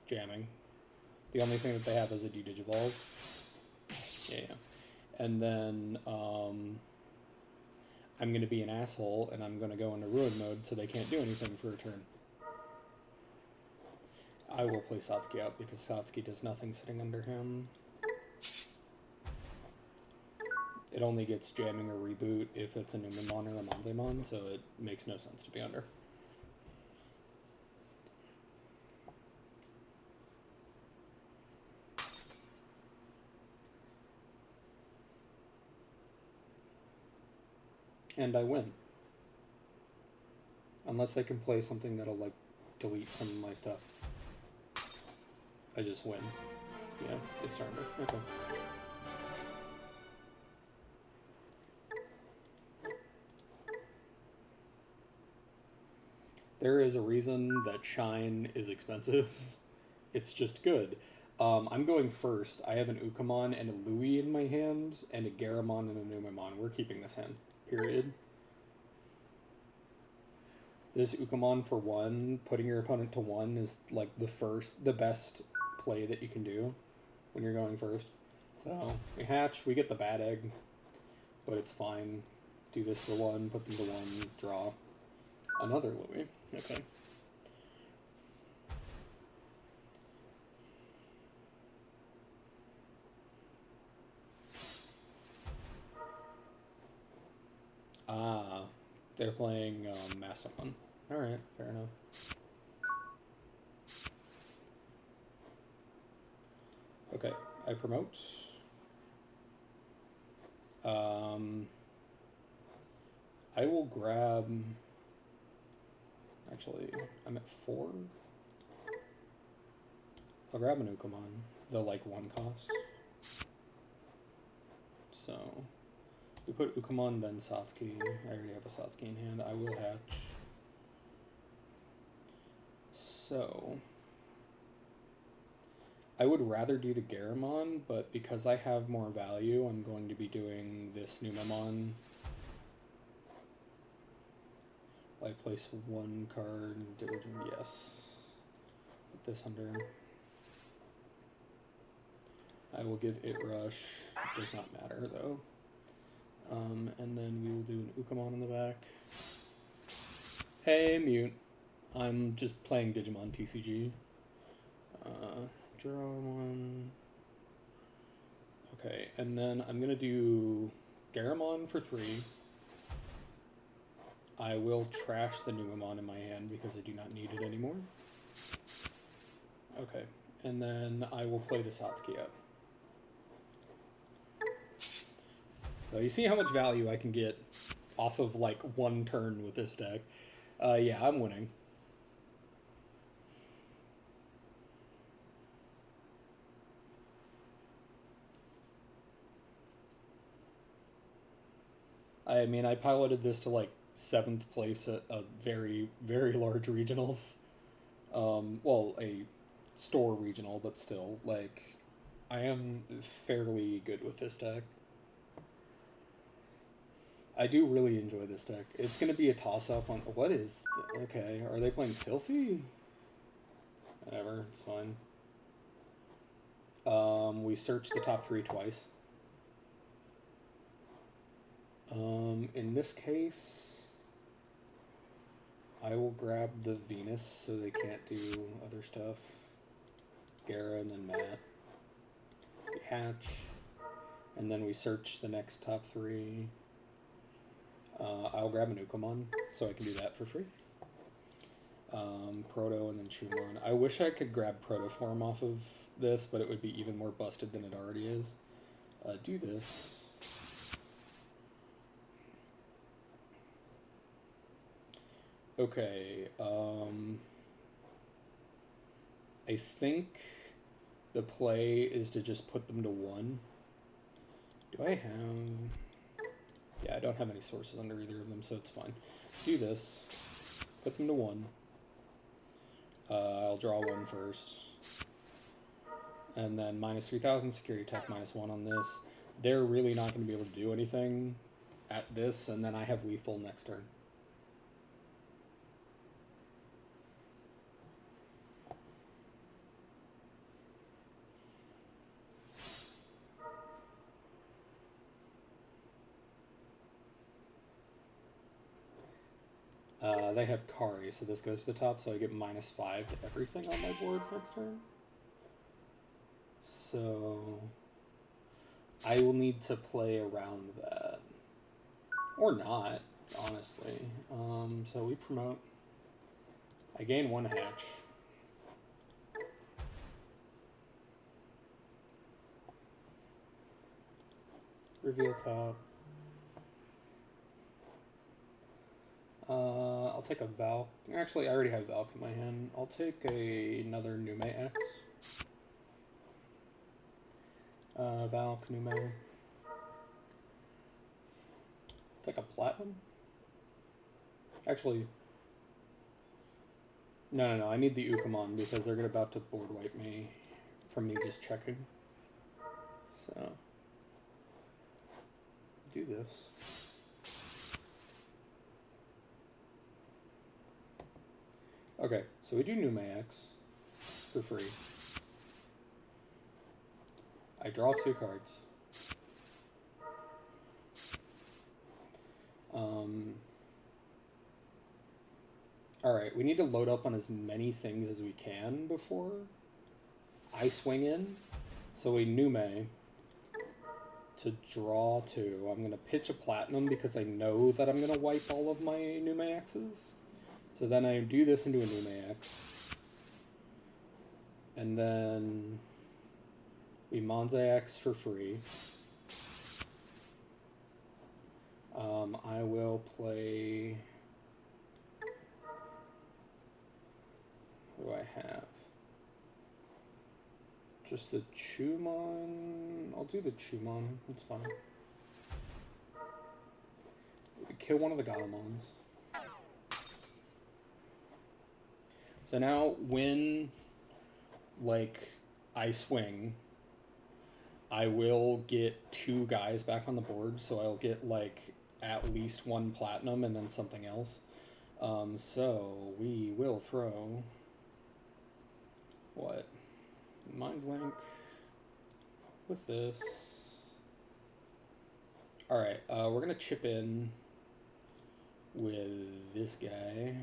Jamming. The only thing that they have is a Digivolve. Yeah. And then I'm going to be an asshole, and I'm going to go into Ruin mode so they can't do anything for a turn. I will play Satsuki out, because Satsuki does nothing sitting under him. It only gets jamming or reboot if it's a Numemon or a Monzemon, so it makes no sense to be under. And I win. Unless I can play something that'll, like, delete some of my stuff. I just win. Yeah, they surrender. Okay. There is a reason that Shine is expensive. It's just good. I'm going first. I have an Ukamon and a Louie in my hand, and a Garamon and a Numemon. We're keeping this hand. Period. This Ukamon for 1, putting your opponent to 1 is like the best play that you can do when you're going first. So we hatch, we get the bad egg, but it's fine. Do this for 1, put them to 1, draw another Louie. Okay. Ah, they're playing Mastodon. Alright, fair enough. Okay, I promote. I will grab... Actually, I'm at 4. I'll grab an Numemon, the like 1 cost. So, we put Numemon, then Satsuki. I already have a Satsuki in hand. I will hatch. So, I would rather do the Garamon, but because I have more value, I'm going to be doing this Numemon. I place 1 card, yes. Put this under. I will give it Rush. It does not matter though. And then we will do an Numemon in the back. Hey, mute. I'm just playing Digimon TCG. Draw 1. Okay, and then I'm gonna do Garamon for 3. I will trash the Numemon in my hand because I do not need it anymore. Okay, and then I will play the Satsuki up. So you see how much value I can get off of like 1 turn with this deck. Yeah, I'm winning. I mean, I piloted this to like 7th place at a very, very large regionals. Well, a store regional, but still, like, I am fairly good with this deck. I do really enjoy this deck. It's going to be a toss-up on... What is... Okay, are they playing Sylphie? Whatever, it's fine. We searched the top 3 twice. In this case, I will grab the Venus so they can't do other stuff. Gara and then Matt. We hatch. And then we search the next top 3. I'll grab a Numemon so I can do that for free. Proto and then Chumon. I wish I could grab Protoform off of this, but it would be even more busted than it already is. Do this. Okay, I think the play is to just put them to 1. Do I have... Yeah, I don't have any sources under either of them, so it's fine. Do this. Put them to 1. I'll draw 1 first. And then minus 3,000, security attack minus 1 on this. They're really not going to be able to do anything at this, and then I have lethal next turn. They have Kari, so this goes to the top, so I get minus 5 to everything on my board next turn. So I will need to play around that. Or not, honestly. So we promote. I gain 1 hatch. Reveal top. I'll take a Valk. Actually, I already have Valk in my hand. I'll take another Nume X. Valk, Nume. Take a Platinum. Actually, no. I need the Numemon because they're about to board wipe me from me just checking. So, do this. Okay, so we do Nume X for free. I draw 2 cards. Alright, we need to load up on as many things as we can before I swing in. So we Nume. to draw 2. I'm going to pitch a platinum because I know that I'm going to wipe all of my Numaxes. So then I do this into a Numax. And then we Monzax for free. I will play... What do I have? Just the Chumon. I'll do the Chumon. It's fine. We kill one of the Gatomons. So now when, like, I swing, I will get 2 guys back on the board. So I'll get, like, at least 1 platinum and then something else. So we will throw... What? Mind Link with this. Alright, we're gonna chip in with this guy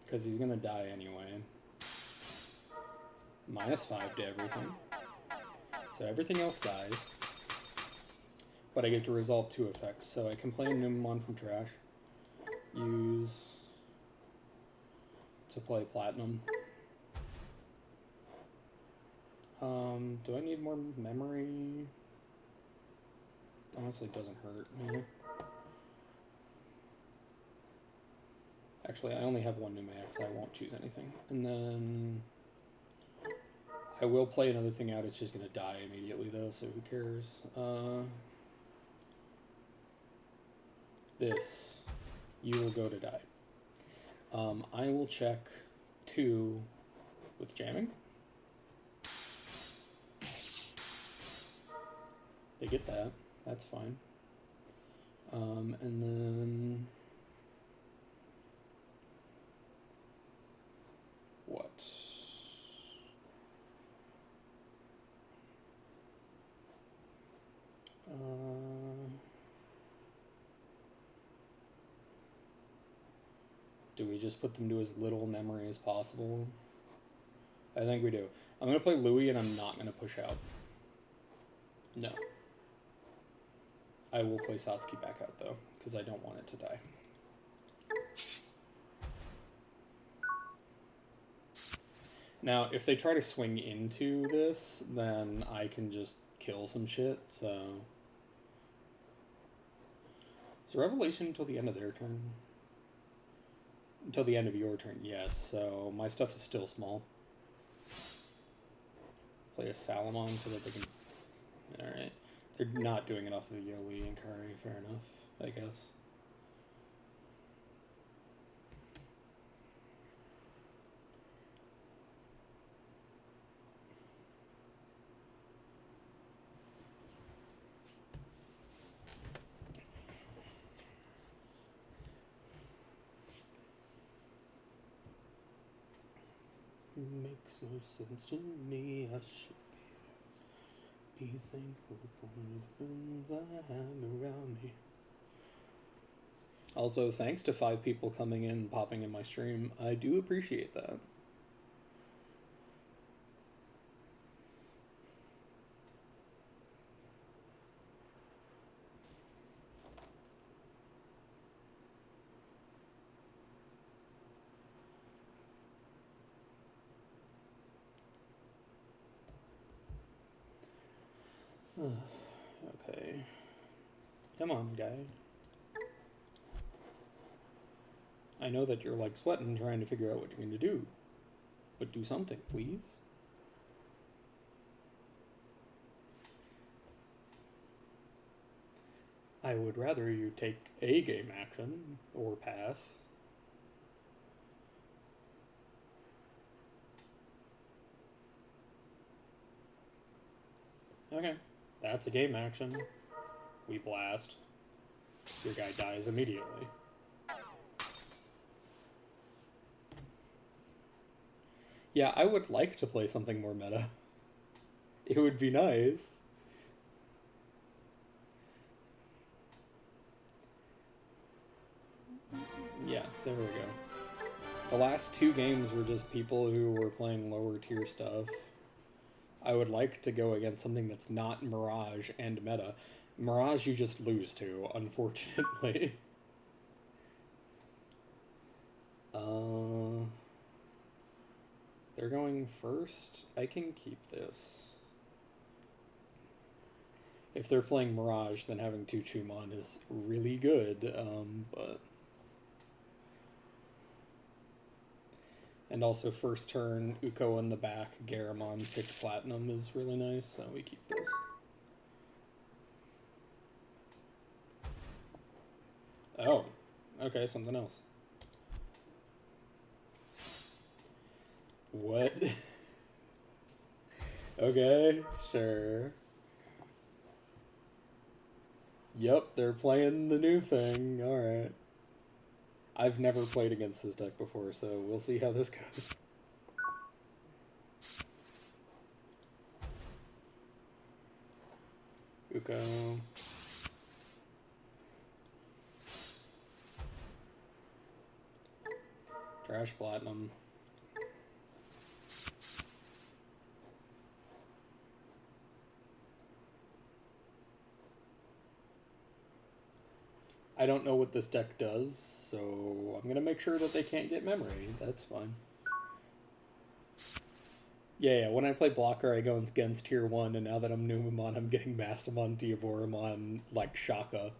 because he's gonna die anyway. -5 to everything. So everything else dies. But I get to resolve 2 effects, so I can play a Numemon from trash. Use to play platinum. Do I need more memory? Honestly, it doesn't hurt. Yeah. Actually, I only have 1 Numax, so I won't choose anything. And then I will play another thing out. It's just going to die immediately, though, so who cares? This. You will go to die. I will check 2 with jamming. They get that. That's fine. And then... What? Do we just put them to as little memory as possible? I think we do. I'm going to play Louis and I'm not going to push out. No. I will play Satsuki back out, though, because I don't want it to die. Now, if they try to swing into this, then I can just kill some shit, so... Is Revelation until the end of their turn? Until the end of your turn, yes, so my stuff is still small. Play a Salamon so that they can... Alright. They're not doing it off of the Yoli and Kari, fair enough, I guess. Makes no sense to me, I should be thankful for the friends I have around me. Also, thanks to 5 people coming in and popping in my stream. I do appreciate that. Okay. Come on, guy. I know that you're like sweating trying to figure out what you're going to do. But do something, please. I would rather you take a game action or pass. Okay. That's a game action. We blast. Your guy dies immediately. Yeah, I would like to play something more meta. It would be nice. Yeah, there we go. The last 2 games were just people who were playing lower tier stuff. I would like to go against something that's not Mirage and meta. Mirage you just lose to, unfortunately. They're going first. I can keep this. If they're playing Mirage, then having two Chumon is really good, but... And also first turn, Uko in the back, Garamon, Pitch Platinum is really nice, so we keep this. Oh, okay, something else. What? Okay, sure. Yep, they're playing the new thing, alright. I've never played against this deck before, so we'll see how this goes. Uko. Trash Platinum. I don't know what this deck does, so I'm going to make sure that they can't get memory. That's fine. Yeah, when I play blocker, I go against tier 1, and now that I'm Numemon, I'm getting Mastamon, Diaboromon, like Shaka.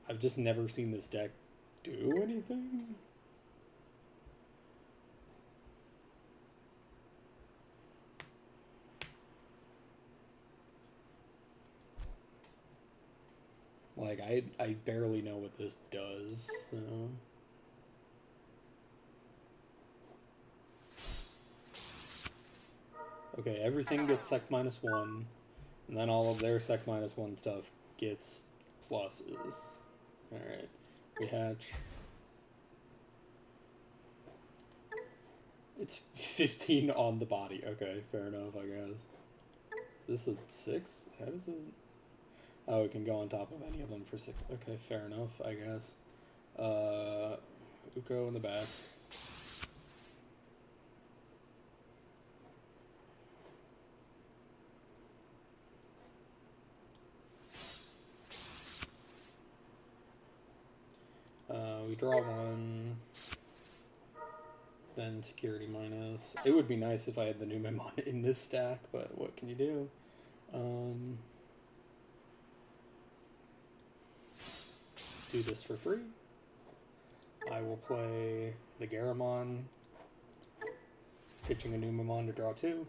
I've just never seen this deck do anything. Like, I barely know what this does, so... Okay, everything gets sec -1, and then all of their sec -1 stuff gets pluses. Alright, we hatch. It's 15 on the body. Okay, fair enough, I guess. Is this a 6? How does it... Oh, it can go on top of any of them for 6. Okay, fair enough, I guess. Uko in the back. We draw 1. Then security minus. It would be nice if I had the Numemon in this stack, but what can you do? Do this for free. I will play the Garamon, pitching a Numemon to draw 2.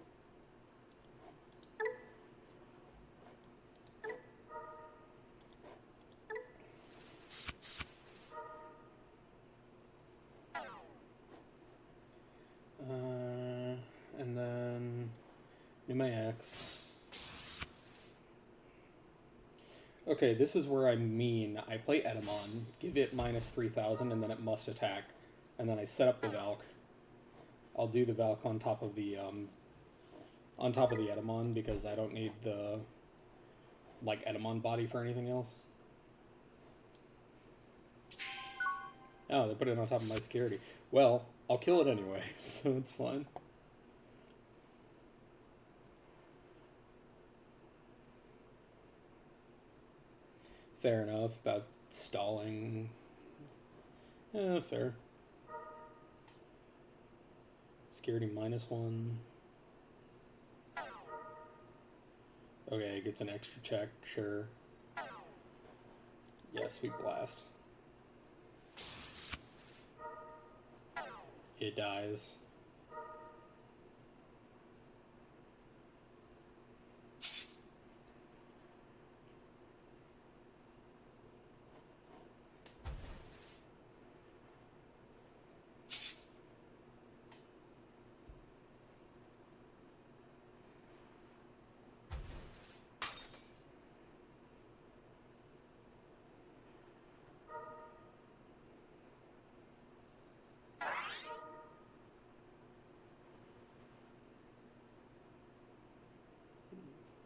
And then do my X. Okay, this is where I'm mean. I play Edamon, give it -3000, and then it must attack. And then I set up the Valk. I'll do the Valk on top of the Edamon because I don't need the like Edamon body for anything else. Oh, they put it on top of my security. Well, I'll kill it anyway, so it's fine. Fair enough about stalling. Fair. Security -1. Okay, it gets an extra check, sure. Yes, we blast. It dies.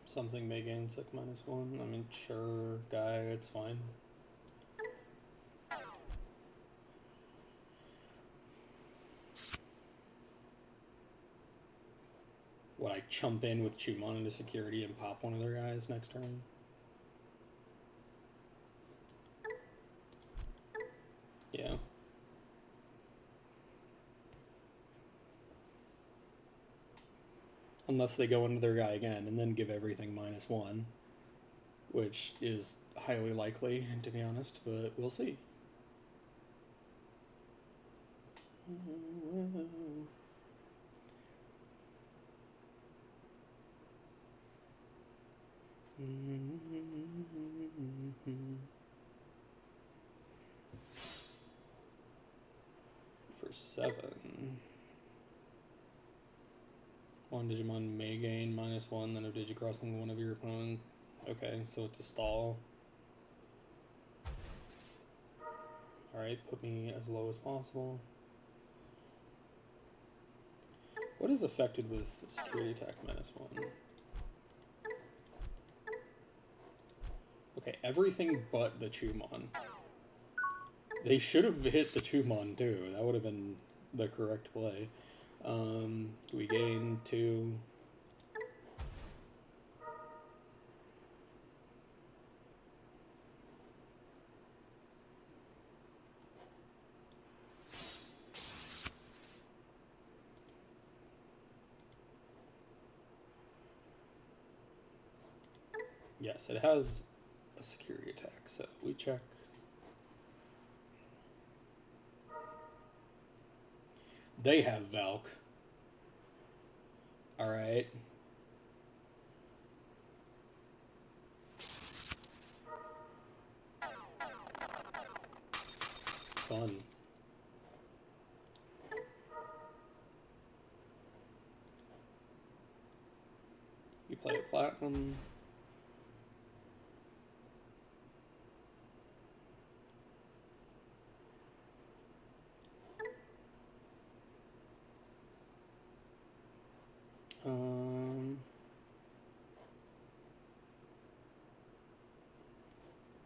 Something may gain sec -1. I mean, sure, guy, it's fine. chump in with Chumon into security and pop one of their guys next turn. Yeah. Unless they go into their guy again and then give everything -1, which is highly likely, to be honest, but we'll see. For 7. One Digimon may gain -1, then if Digicrossing one of your opponents. Okay, so it's a stall. Alright, put me as low as possible. What is affected with security attack -1? Okay, everything but the Chumon. They should have hit the Chumon too. That would have been the correct play. We gain 2. Yes, it has a security attack, so we check. They have Valk. Alright. Fun. You play a platinum.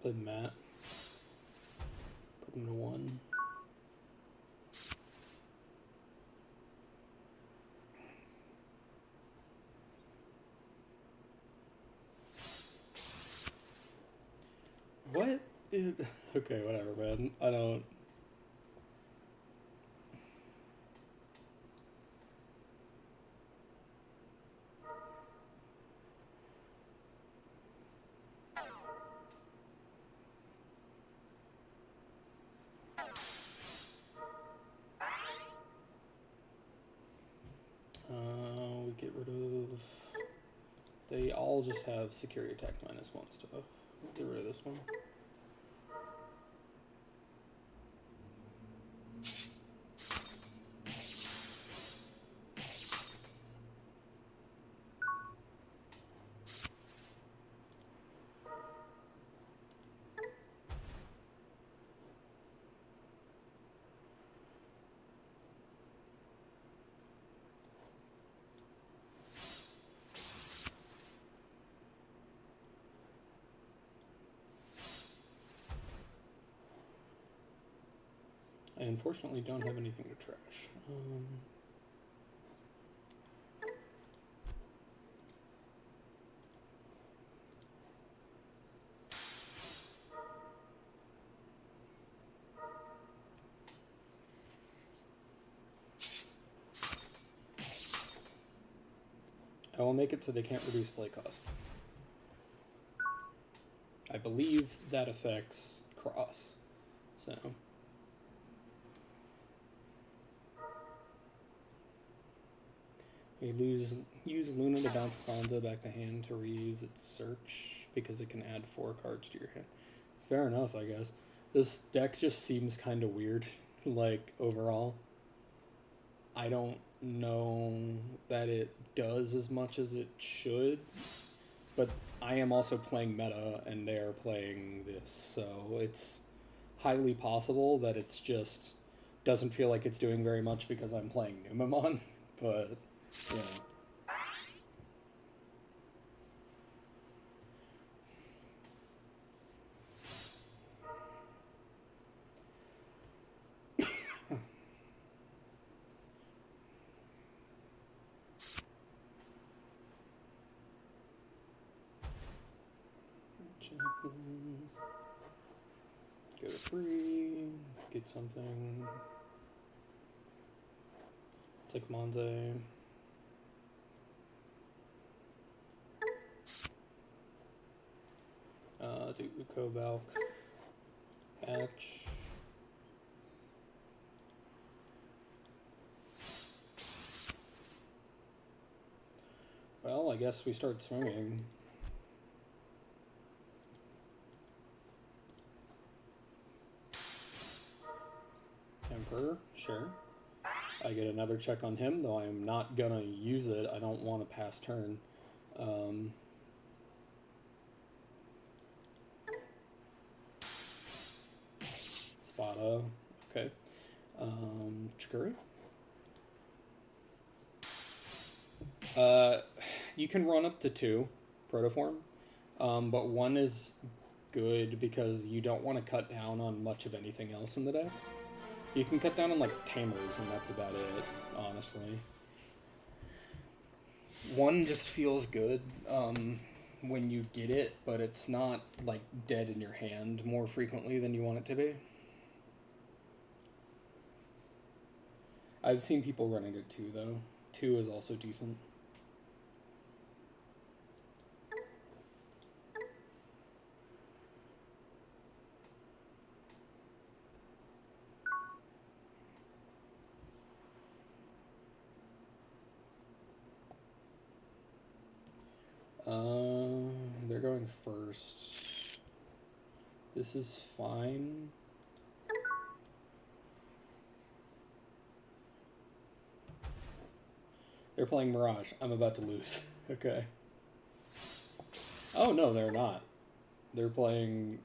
Play Matt. Put them to 1. What is... Okay, whatever, man. I don't... we get rid of... They all just have security attack -1 stuff. We'll get rid of this one. I unfortunately don't have anything to trash. I will make it so they can't reduce play cost. I believe that affects cross, so... We use Luna to bounce Sansa back to hand to reuse its search because it can add 4 cards to your hand. Fair enough, I guess. This deck just seems kind of weird, like, overall. I don't know that it does as much as it should, but I am also playing meta and they're playing this, so it's highly possible that it's just doesn't feel like it's doing very much because I'm playing Numemon, but... Yeah. Chaplain. Go to 3. Get something. Take Monze. Do Uko Valk. Hatch. Well, I guess we start swinging. Emperor, sure. I get another check on him, though I am not gonna use it. I don't want to pass turn. Spada, okay. Chikuri. You can run up to 2 protoform, but 1 is good because you don't want to cut down on much of anything else in the deck. You can cut down on like Tamers, and that's about it, honestly. 1 just feels good when you get it, but it's not like dead in your hand more frequently than you want it to be. I've seen people running it 2 though. 2 is also decent. They're going first. This is fine. They're playing Mirage. I'm about to lose. Okay. Oh, no, they're not. They're playing...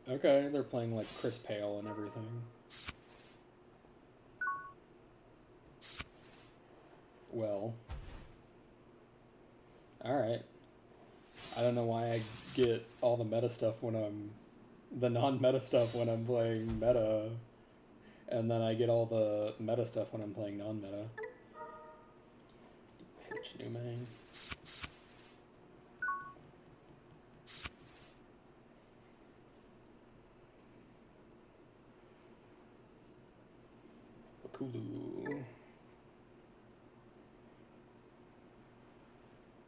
Okay, they're playing, like, Chris Pale and everything. Well. Alright. I don't know why I get all the meta stuff when I'm... The non-meta stuff when I'm playing meta. And then I get all the meta stuff when I'm playing non-meta. Pitch Numemon. Bakulu.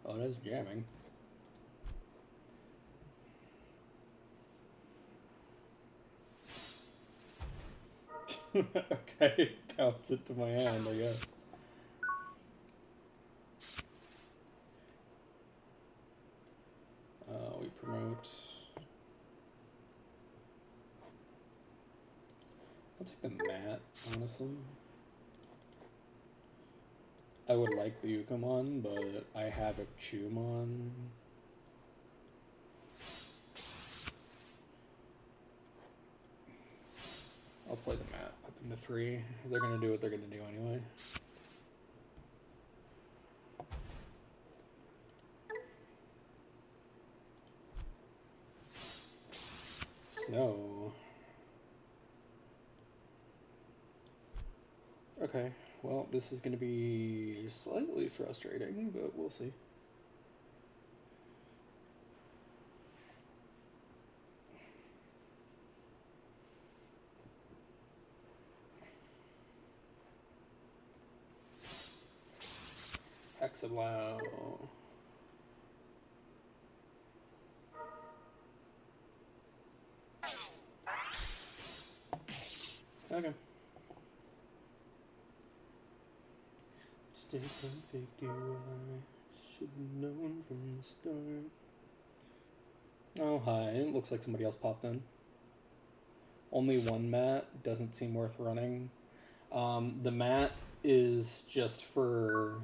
Oh, it is jamming. Okay, bounce it to my hand, I guess. We promote. I'll take the mat, honestly. I would like the Ukamon, but I have a Chumon. I'll play the mat, put them to 3. They're gonna do what they're gonna do anyway. Snow. Okay, well, this is gonna be slightly frustrating, but we'll see. Hexablow. Okay. Stay perfect, you should have known from the start. Oh, hi. It looks like somebody else popped in. Only 1 mat doesn't seem worth running. The mat is just for,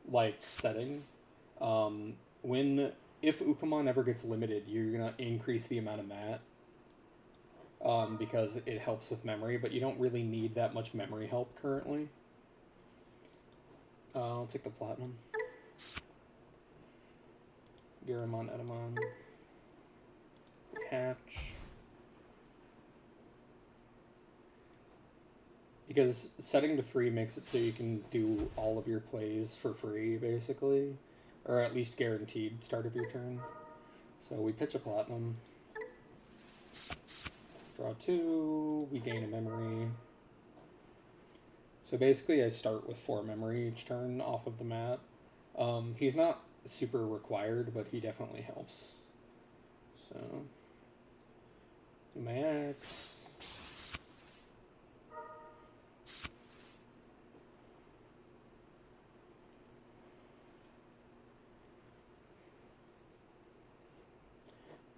like, setting. If Ukamon ever gets limited, you're gonna increase the amount of mat. Because it helps with memory, but you don't really need that much memory help currently. I'll take the Platinum. Garamon, Edamon. Hatch. Because setting to 3 makes it so you can do all of your plays for free, basically. Or at least guaranteed start of your turn. So we pitch a platinum. Draw 2, we gain a memory. So basically I start with 4 memory each turn off of the mat. He's not super required, but he definitely helps. So, do my X.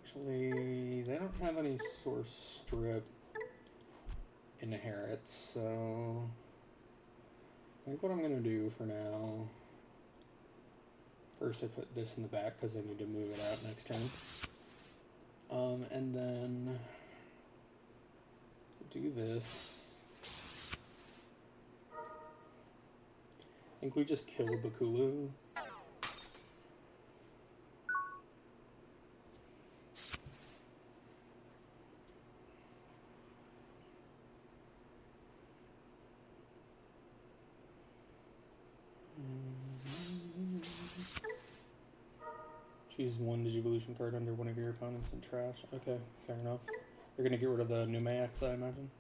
Actually, they don't have any source strip inherits, so I think what I'm going to do for now, first I put this in the back because I need to move it out next turn. And then do this. I think we just kill Bakulu. Choose one Digivolution card under one of your opponents and trash. Okay, fair enough. They're gonna get rid of the Numemon, I imagine.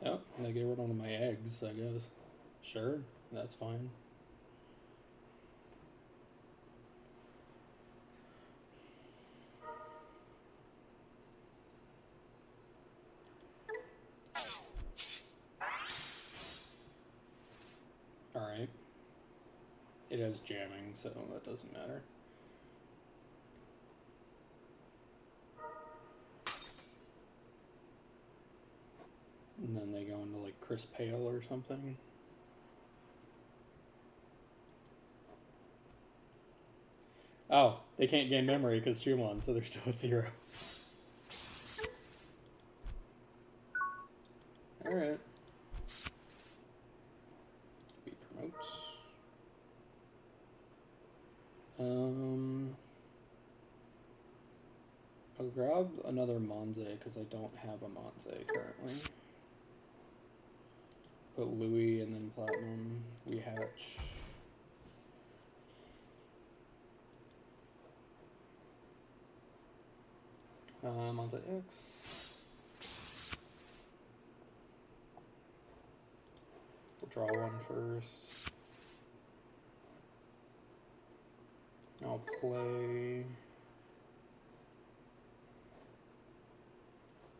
Oh, they get rid of one of my eggs, I guess. Sure, that's fine. Alright. It has jamming, so that doesn't matter. And then they go into like Chris Pale or something. Oh, they can't gain memory because Jumon, so they're still at 0. Alright. We promote. I'll grab another Monze because I don't have a Monze currently. Put Louis and then Platinum. We hatch. Monze X. We'll draw one first. I'll play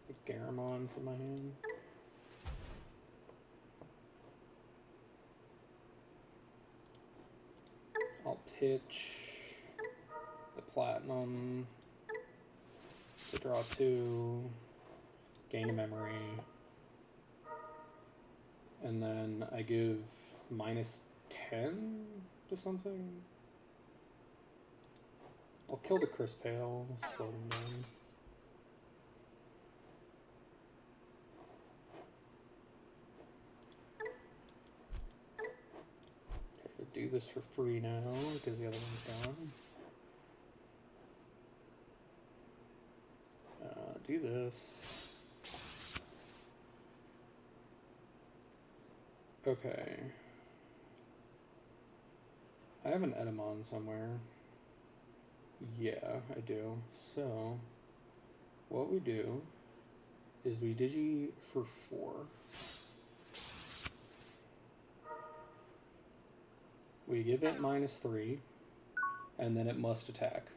the Garamon from my hand. I'll pitch the Platinum to draw 2, gain a memory, and then I give -10 to something. I'll kill the Chris Pale, slow them down. Do this for free now because the other one's gone. Do this. Okay. I have an Edamon somewhere. Yeah, I do. So, what we do is we Digi for 4. We give it -3, and then it must attack.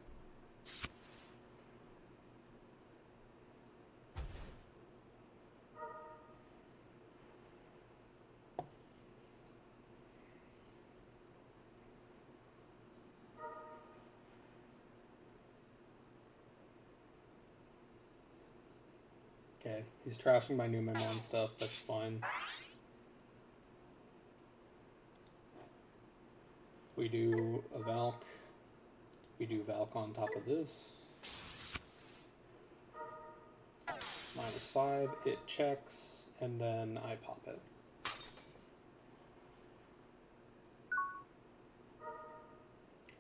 Okay, he's trashing my Numemon stuff, that's fine. We do a Valk. We do Valk on top of this. -5, it checks, and then I pop it.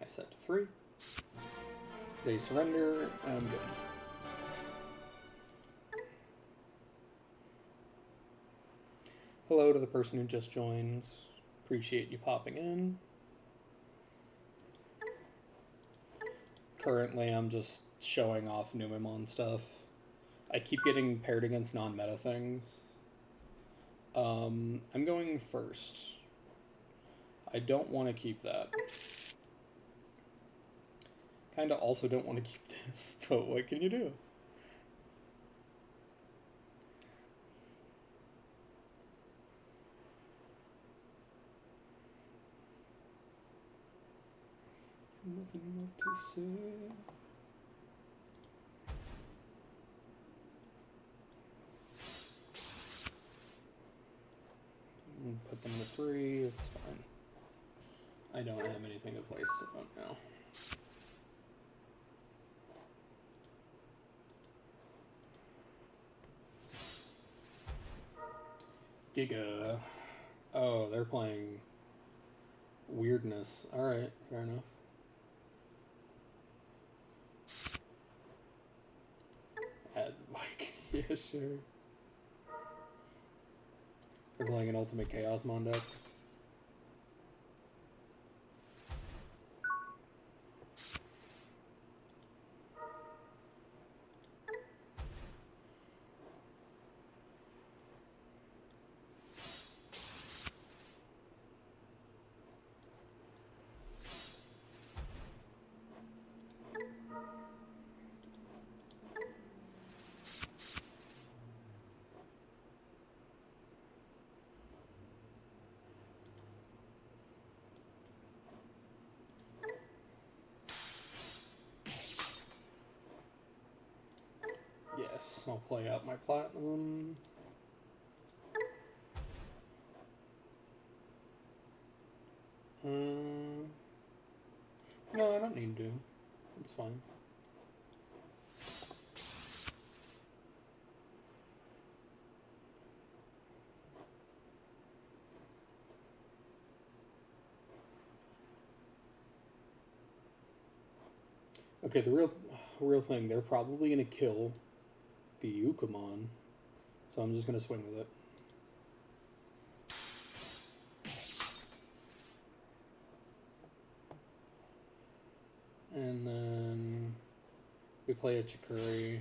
I set to 3. They surrender, and I'm good. Hello to the person who just joined. Appreciate you popping in. Currently, I'm just showing off Numemon stuff. I keep getting paired against non-meta things. I'm going first. I don't want to keep that. Kinda also don't want to keep this, but what can you do? Nothing left to say. Put them to 3, it's fine. I don't have anything to place it on now. Giga. Oh, they're playing weirdness. Alright, fair enough. Add Mike. Yeah, sure. They're playing an Ultimate Chaosmon deck. Yes, I'll play out my platinum. No, I don't need to. It's fine. Okay, the real thing, they're probably gonna kill the Yukamon, so I'm just gonna swing with it. And then we play a Chikuri.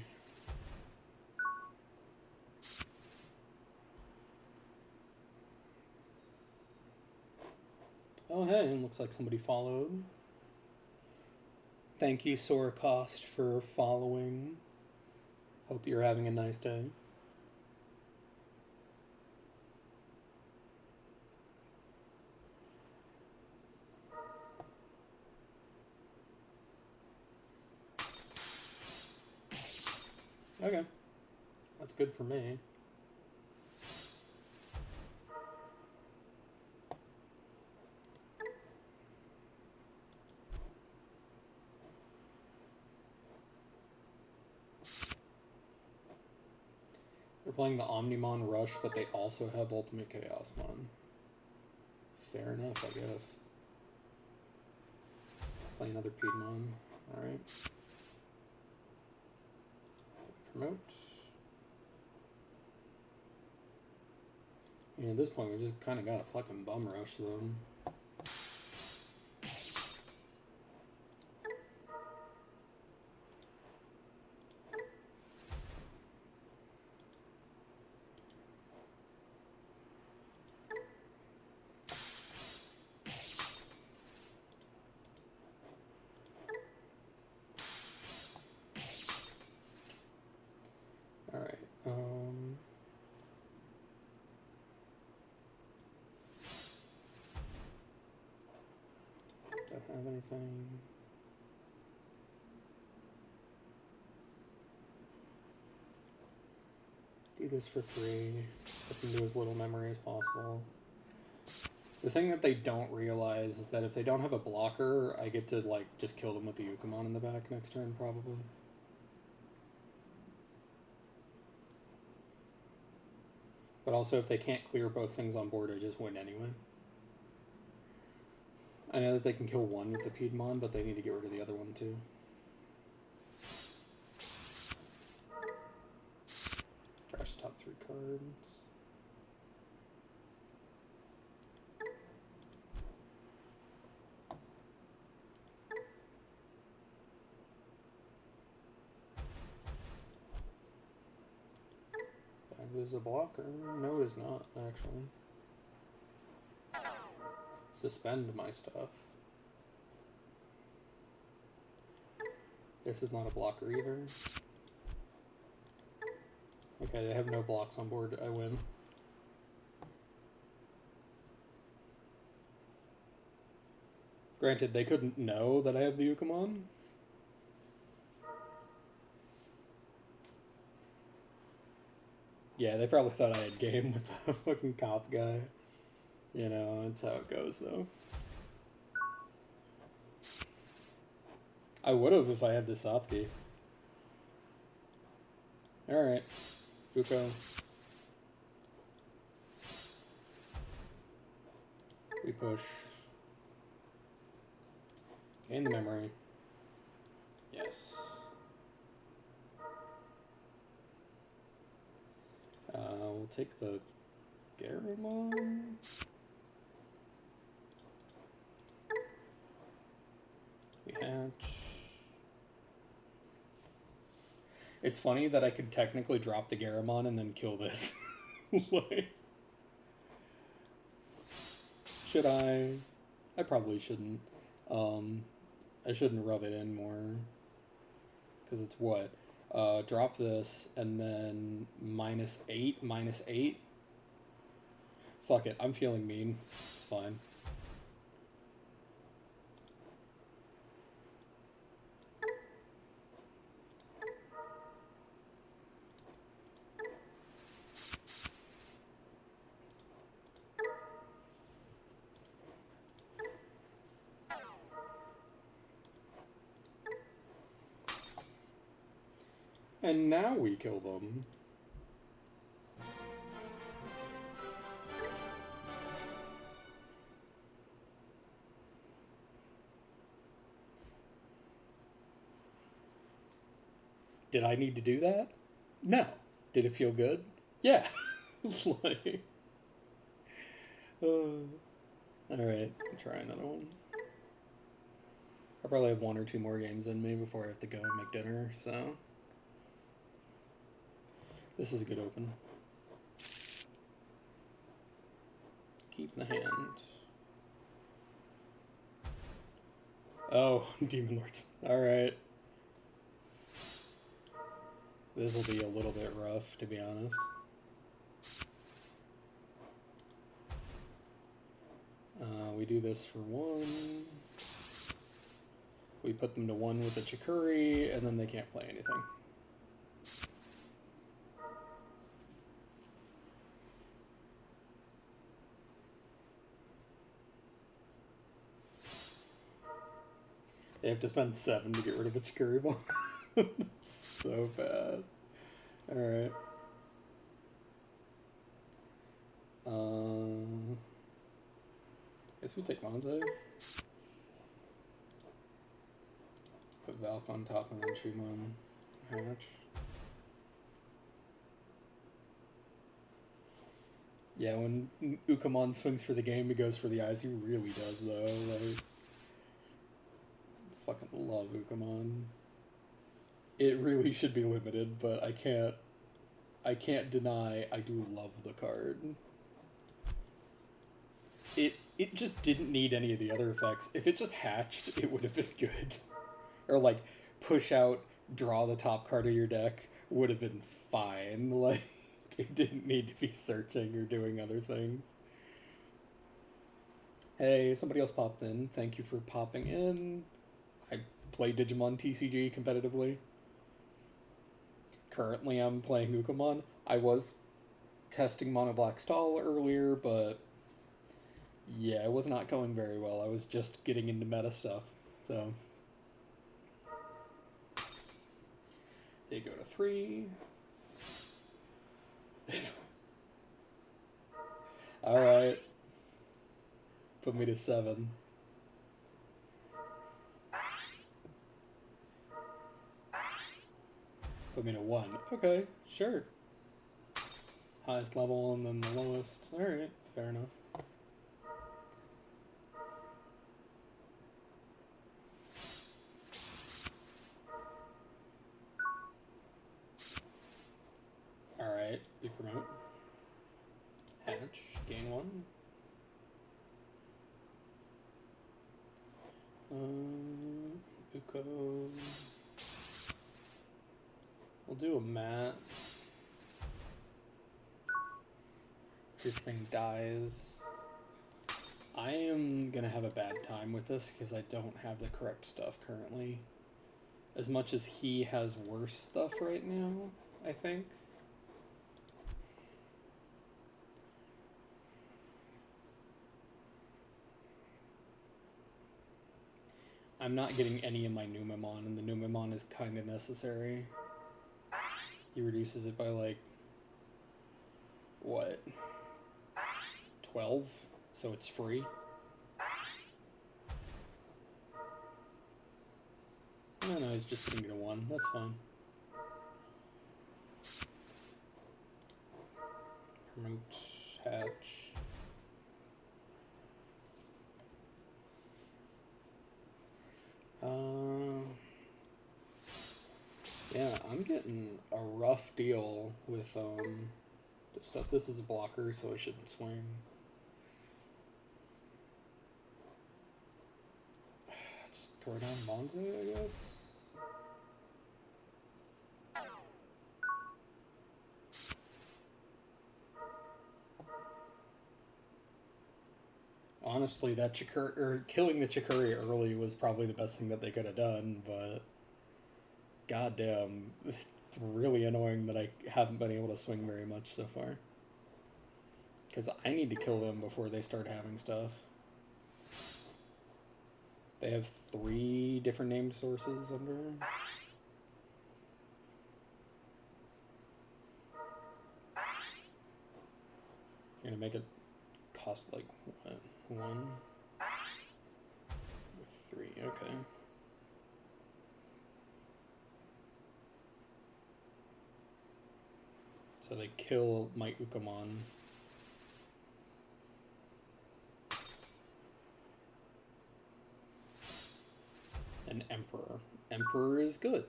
Oh hey, it looks like somebody followed. Thank you, Soracost, for following. Hope you're having a nice day. Okay. That's good for me. They're playing the Omnimon Rush, but they also have Ultimate Chaosmon. Fair enough, I guess. Play another Piedmon. Alright. Promote. And at this point, we just kind of got a fucking bum rush them. Alright, don't have anything. Do this for free. Put them to as little memory as possible. The thing that they don't realize is that if they don't have a blocker, I get to, like, just kill them with the Yukamon in the back next turn, probably. But also, if they can't clear both things on board, I just win anyway. I know that they can kill one with the Piedmon, but they need to get rid of the other one too. Trash top 3 cards. is a blocker. No, it is not, actually. Suspend my stuff. This is not a blocker either. Okay, they have no blocks on board. I win. Granted, they couldn't know that I have the Ukamon. Yeah, they probably thought I had game with the fucking cop guy. You know, that's how it goes, though. I would have if I had the Satsuki. Alright. Uko. We push. Gain the memory. Yes. We'll take the Garamon. We hatch. It's funny that I could technically drop the Garamon and then kill this. Like, should I? I probably shouldn't. I shouldn't rub it in more. Because it's what? Drop this and then -8, -8. Fuck it, I'm feeling mean. It's fine. And now we kill them. Did I need to do that? No. Did it feel good? Yeah. Like, alright, try another one. I probably have 1 or 2 more games in me before I have to go and make dinner, so this is a good open. Keep the hand. Oh, Demon Lords. Alright. This will be a little bit rough, to be honest. We do this for 1. We put them to 1 with a Chikuri, and then they can't play anything. They have to spend 7 to get rid of a Chikuri ball. So bad. Alright. Guess we take Monze. Put Valk on top and then Shumon hatch. Yeah, when Ukamon swings for the game, he goes for the eyes. He really does, though. Like, fucking love Ukamon. It really should be limited, but I can't deny I do love the card. It just didn't need any of the other effects. If it just hatched, it would have been good. Or like push out, draw the top card of your deck would have been fine. Like, it didn't need to be searching or doing other things. Hey, somebody else popped in. Thank you for popping in. I play Digimon TCG competitively. Currently, I'm playing Ukamon. I was testing Mono Black Stall earlier, but yeah, it was not going very well. I was just getting into meta stuff, so they go to 3. Alright. Put me to 7. Put me to 1. Okay, sure. Highest level and then the lowest. Alright, fair enough. Alright. Alright, we promote. Hatch, gain 1. Uko. We'll do a mat. This thing dies. I am gonna have a bad time with this because I don't have the correct stuff currently. As much as he has worse stuff right now, I think. I'm not getting any of my Numemon, and the Numemon is kind of necessary. He reduces it by like, what, 12? So it's free. No, he's just putting me to 1. That's fine. Promote, hatch. Yeah, I'm getting a rough deal with this stuff. This is a blocker, so I shouldn't swing. Just throw down Monze, I guess. Honestly, that killing the Chikuri early was probably the best thing that they could have done, but goddamn, it's really annoying that I haven't been able to swing very much so far. Because I need to kill them before they start having stuff. They have 3 different named sources under. You're gonna make it cost like what? 1 or 3, okay. So they kill my Ukamon. An Emperor. Emperor is good.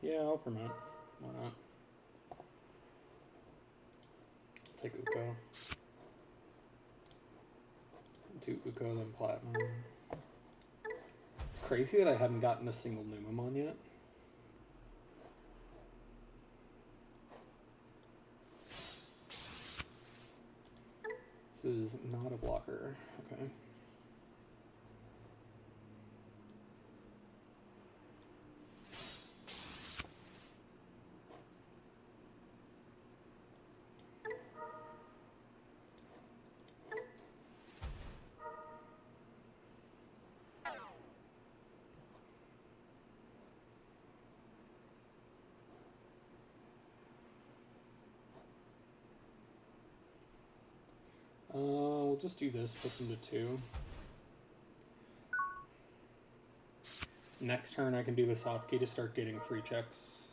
Yeah, I'll promote. Why not? Take Uko. Do Uko, then Platinum. It's crazy that I haven't gotten a single Numemon yet. This is not a blocker. Okay. We'll just do this, put them to 2. Next turn I can do the Satsuki to start getting free checks.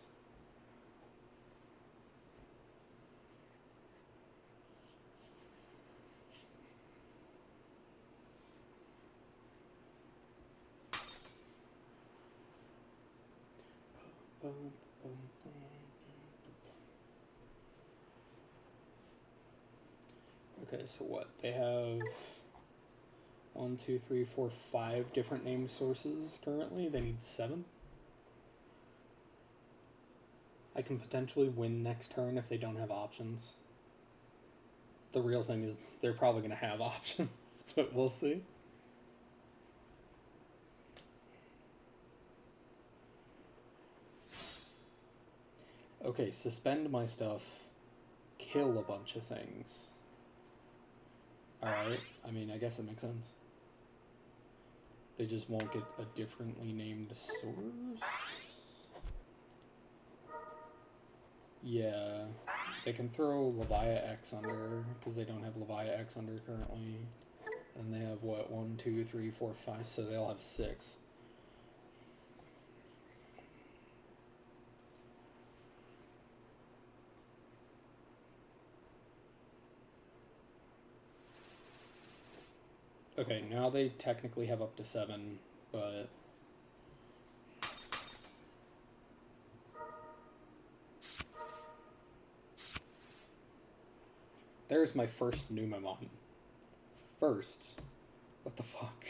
Okay, so what? They have 1, 2, 3, 4, 5 different name sources currently. They need 7. I can potentially win next turn if they don't have options. The real thing is they're probably going to have options, but we'll see. Okay, suspend my stuff, kill a bunch of things. Alright, I mean, I guess it makes sense. They just won't get a differently named source? Yeah, they can throw Leviah X under, because they don't have Leviah X under currently. And they have, what, 1, 2, 3, 4, 5, so they'll have 6. Okay, now they technically have up to 7, but There's my first Numemon. First. What the fuck?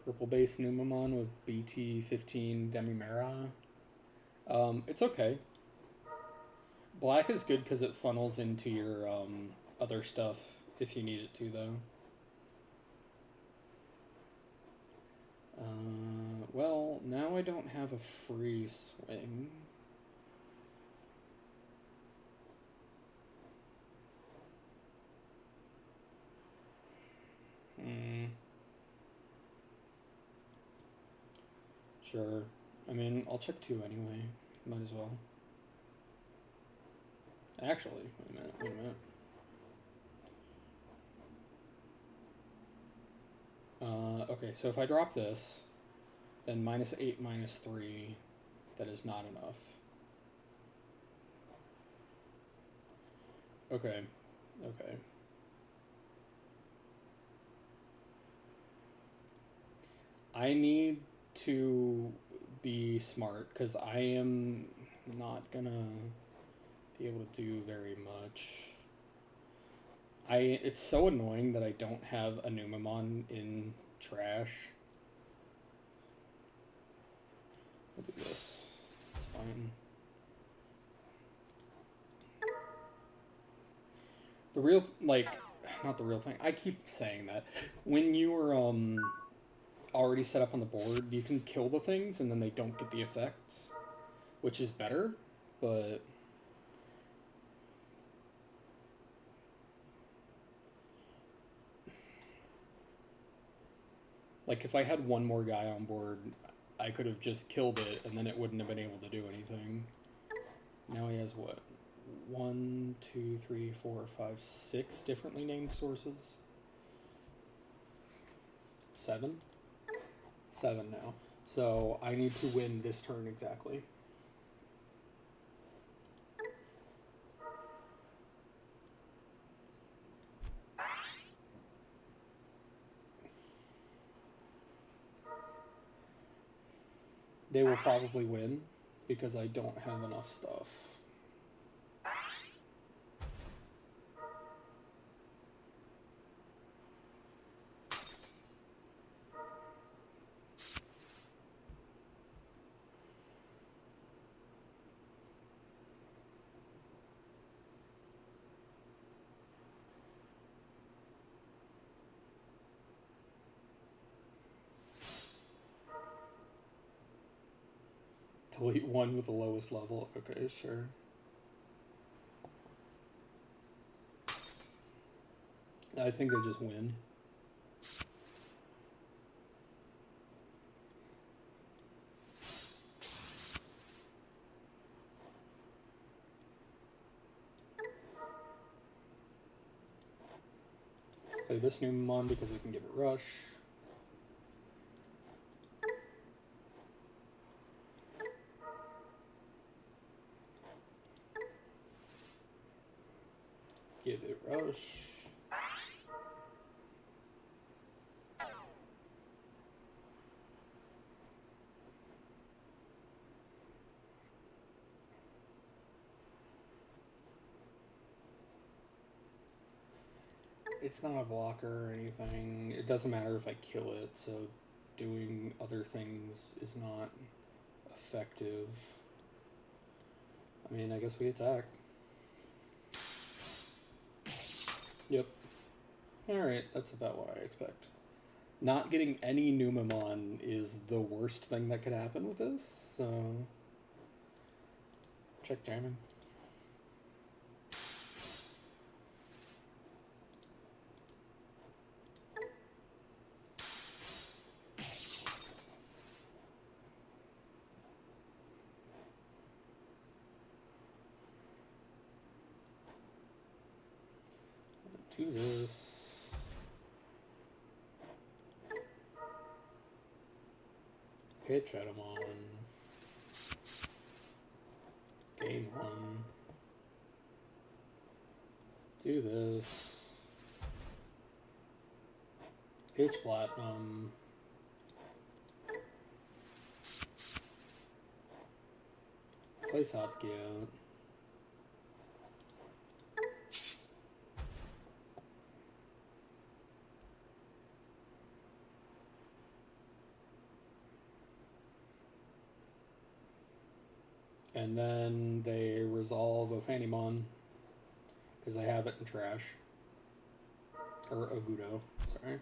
Purple base Numemon with BT15 Demimera. It's okay. Black is good because it funnels into your other stuff if you need it to, though. Well, now I don't have a free swing. Sure. I mean, I'll check 2 anyway. Might as well. Actually, wait a minute. Okay, so if I drop this, then -8, -3, that is not enough. Okay. I need to be smart, because I am not gonna be able to do very much. It's so annoying that I don't have a Numemon in trash. I'll do this. It's fine. The real, like, not the real thing. I keep saying that. When you are already set up on the board, you can kill the things and then they don't get the effects, which is better, but like if I had one more guy on board, I could have just killed it and then it wouldn't have been able to do anything. Now he has what? 1, 2, 3, 4, 5, 6 differently named sources. 7? 7 now. So I need to win this turn exactly. They will probably win because I don't have enough stuff. Delete one with the lowest level. Okay, sure. I think they just win. Play this Numemon because we can give it rush. Give it rush. It's not a blocker or anything. It doesn't matter if I kill it, so doing other things is not effective. I mean, I guess we attack. Yep. Alright, that's about what I expect. Not getting any Numemon is the worst thing that could happen with this, so... Check jamming. Do this. Hit Shadowmon. Game 1. Do this. Pitch Platinum. play Satsuki out. And then they resolve a Numemon because I have it in trash. Or Ogudo, sorry.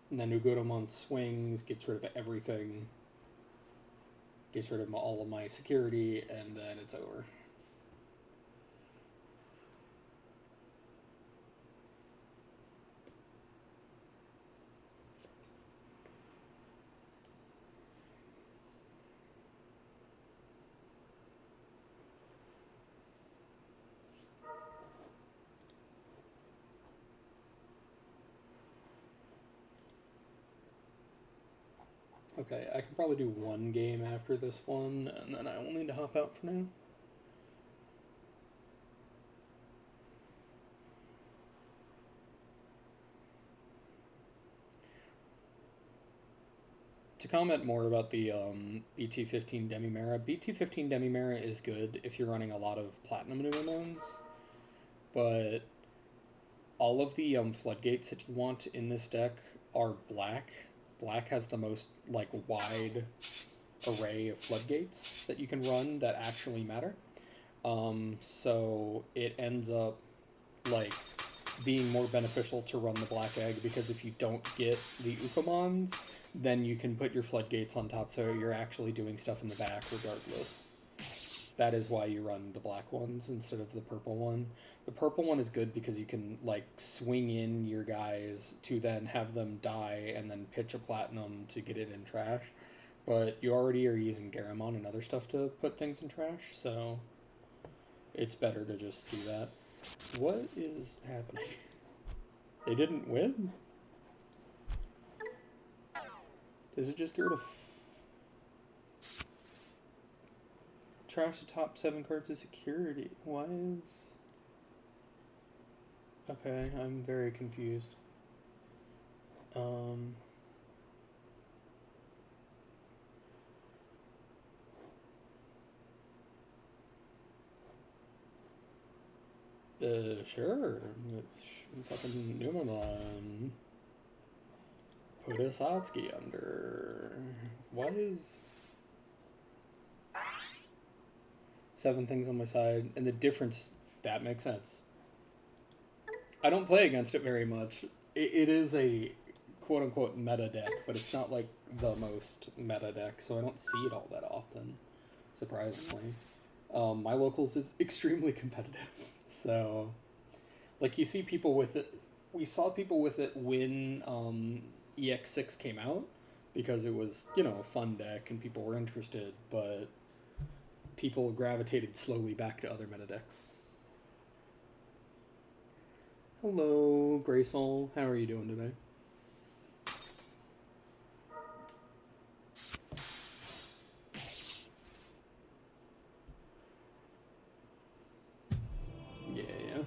And then Ugodomon swings, gets rid of everything, gets rid of all of my security, and then it's over. Okay, I can probably do one game after this one, and then I will need to hop out for now. To comment more about the BT15 Demimera, BT15 Demimera is good if you're running a lot of Platinum Numemons, but all of the floodgates that you want in this deck are black. Black has the most like wide array of floodgates that you can run that actually matter. So it ends up like being more beneficial to run the black egg, because if you don't get the Ukomons, then you can put your floodgates on top, so you're actually doing stuff in the back regardless. That is why you run the black ones instead of the purple one. The purple one is good because you can like swing in your guys to then have them die and then pitch a platinum to get it in trash. But you already are using Garamon and other stuff to put things in trash, so it's better to just do that. What is happening? They didn't win? Does it just get rid of trash the top 7 cards of security? Why is... Okay, I'm very confused. Sure. Fucking Numemon. Put a Satsuki under. What is... 7 things on my side, and the difference, that makes sense. I don't play against it very much. It is a quote-unquote meta deck, but it's not like the most meta deck, so I don't see it all that often, surprisingly. My locals is extremely competitive, so... Like, you see people with it... We saw people with it when EX6 came out, because it was, you know, a fun deck and people were interested, but people gravitated slowly back to other meta decks. Hello, Graysoul. How are you doing today? Yeah.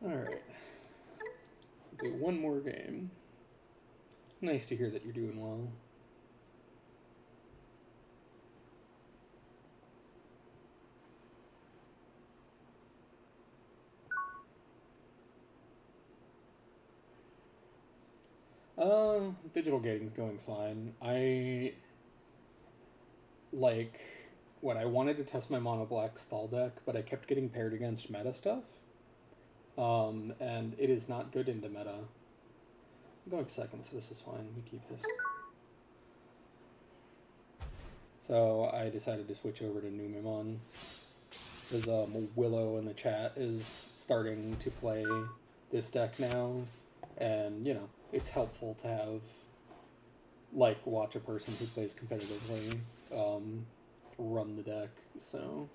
Alright. Do one more game. Nice to hear that you're doing well. Digital gating's going fine. I wanted to test my mono black stall deck, but I kept getting paired against meta stuff. And it is not good into meta. I'm going second, so this is fine. We keep this. So I decided to switch over to Numemon, because Willow in the chat is starting to play this deck now, and, you know, it's helpful to have, like, watch a person who plays competitively run the deck, so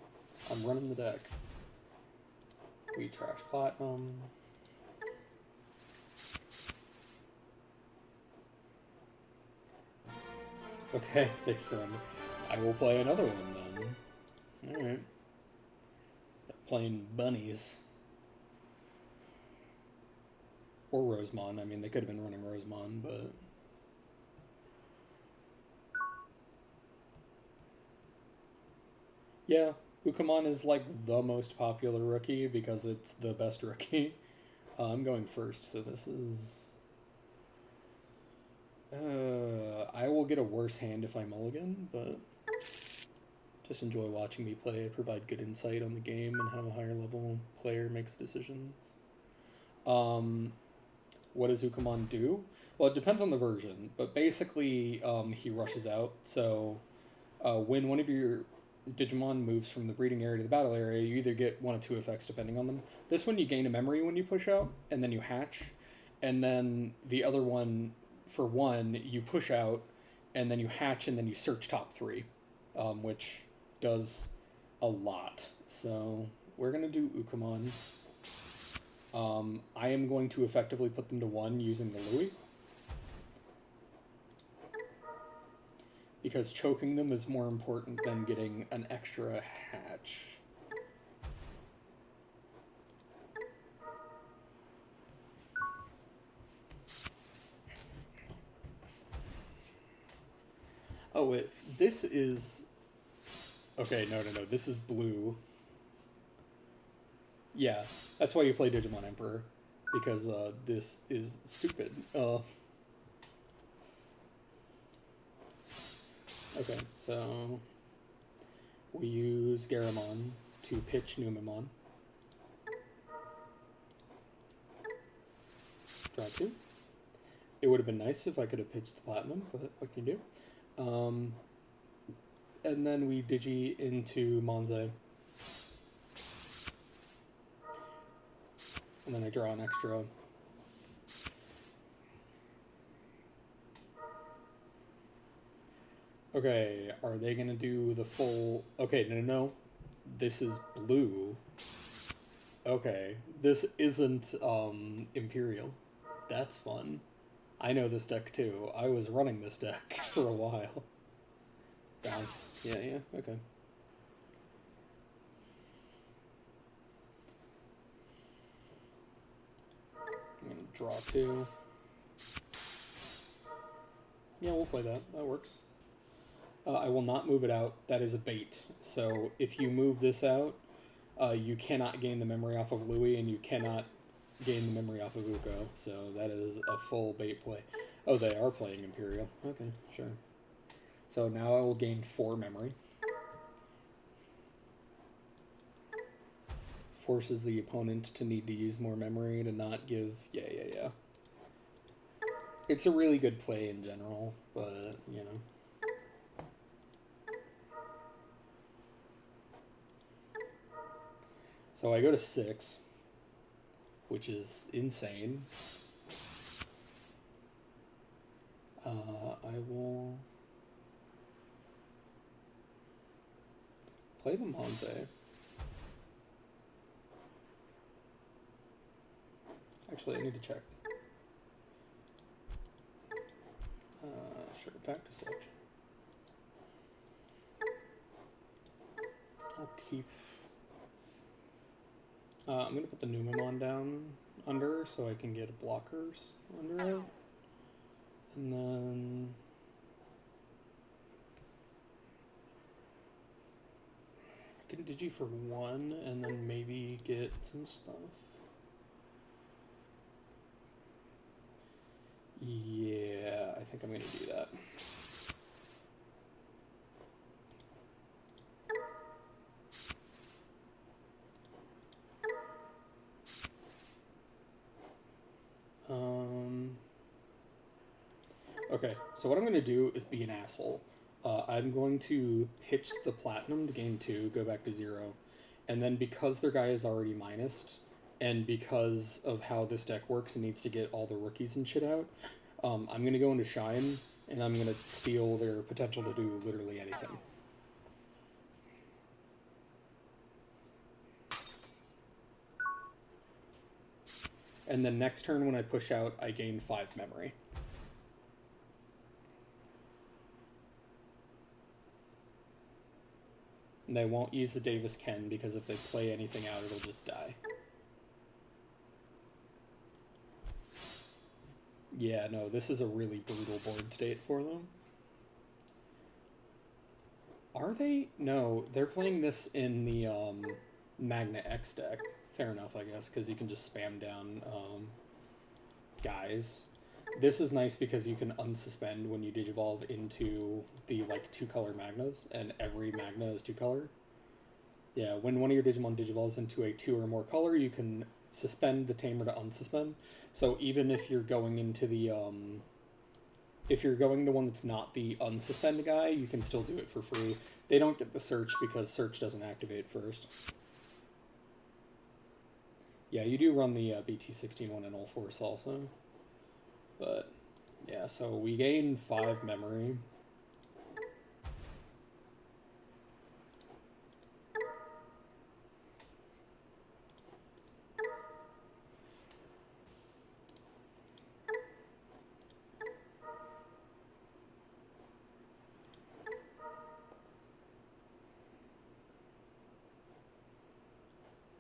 I'm running the deck. We trash Platinum. Okay, they said. I will play another one then. Alright. Playing bunnies. Or Rosemon. I mean, they could have been running Rosemon, but... Yeah, Ukamon is like the most popular rookie because it's the best rookie. I'm going first, so this is... I will get a worse hand if I mulligan, but just enjoy watching me play. I provide good insight on the game and how a higher level player makes decisions. What does Ukamon do? Well, it depends on the version, but basically he rushes out. So when one of your Digimon moves from the breeding area to the battle area, you either get one of two effects depending on them. This one, you gain a memory when you push out, and then you hatch. And then the other one, for one, you push out, and then you hatch, and then you search top three, which does a lot. So we're going to do Ukamon. I am going to effectively put them to 1 using the Louis. Because choking them is more important than getting an extra hatch. Oh, if this is... Okay, no, this is blue. Yeah, that's why you play Digimon Emperor. Because this is stupid. Okay, so we use Garamon to pitch Numemon. Draw 2. It would have been nice if I could have pitched the Platinum, but what can you do? And then we Digi into Monze. And then I draw an extra. Okay, are they gonna do the full... Okay, no. This is blue. Okay, this isn't, Imperial. That's fun. I know this deck, too. I was running this deck for a while. Bounce. Yeah, okay. I'm gonna draw 2. Yeah, we'll play that. That works. I will not move it out. That is a bait. So if you move this out, you cannot gain the memory off of Louis, and you cannot gain the memory off of Uko. So that is a full bait play. Oh, they are playing Imperial. Okay, sure. So now I will gain 4 memory. Forces the opponent to need to use more memory to not give... Yeah. It's a really good play in general, but, you know... So I go to 6, which is insane. I will play the Monze. Actually, I need to check. Sure, back to selection. I'll keep... I'm going to put the Numemon down under so I can get blockers under it. And then... I can Digi for 1 and then maybe get some stuff. Yeah, I think I'm going to do that. Okay, so what I'm going to do is be an asshole. I'm going to pitch the Platinum to gain 2, go back to 0, and then because their guy is already minused, and because of how this deck works and needs to get all the rookies and shit out, I'm going to go into Shine, and I'm going to steal their potential to do literally anything. And then next turn when I push out, I gain 5 memory. And they won't use the Davis Ken because if they play anything out, it'll just die. Yeah, no, this is a really brutal board state for them. Are they? No, they're playing this in the Magna X deck. Fair enough, I guess, because you can just spam down guys. This is nice because you can unsuspend when you digivolve into the like 2-color Magnas, and every Magna is 2-color. Yeah, when one of your Digimon digivolves into a 2 or more color, you can suspend the tamer to unsuspend. So even if you're going into the if you're going to one that's not the unsuspend guy, you can still do it for free. They don't get the search because search doesn't activate first. Yeah, you do run the BT16 one in All Force also. But yeah, so we gain 5 memory.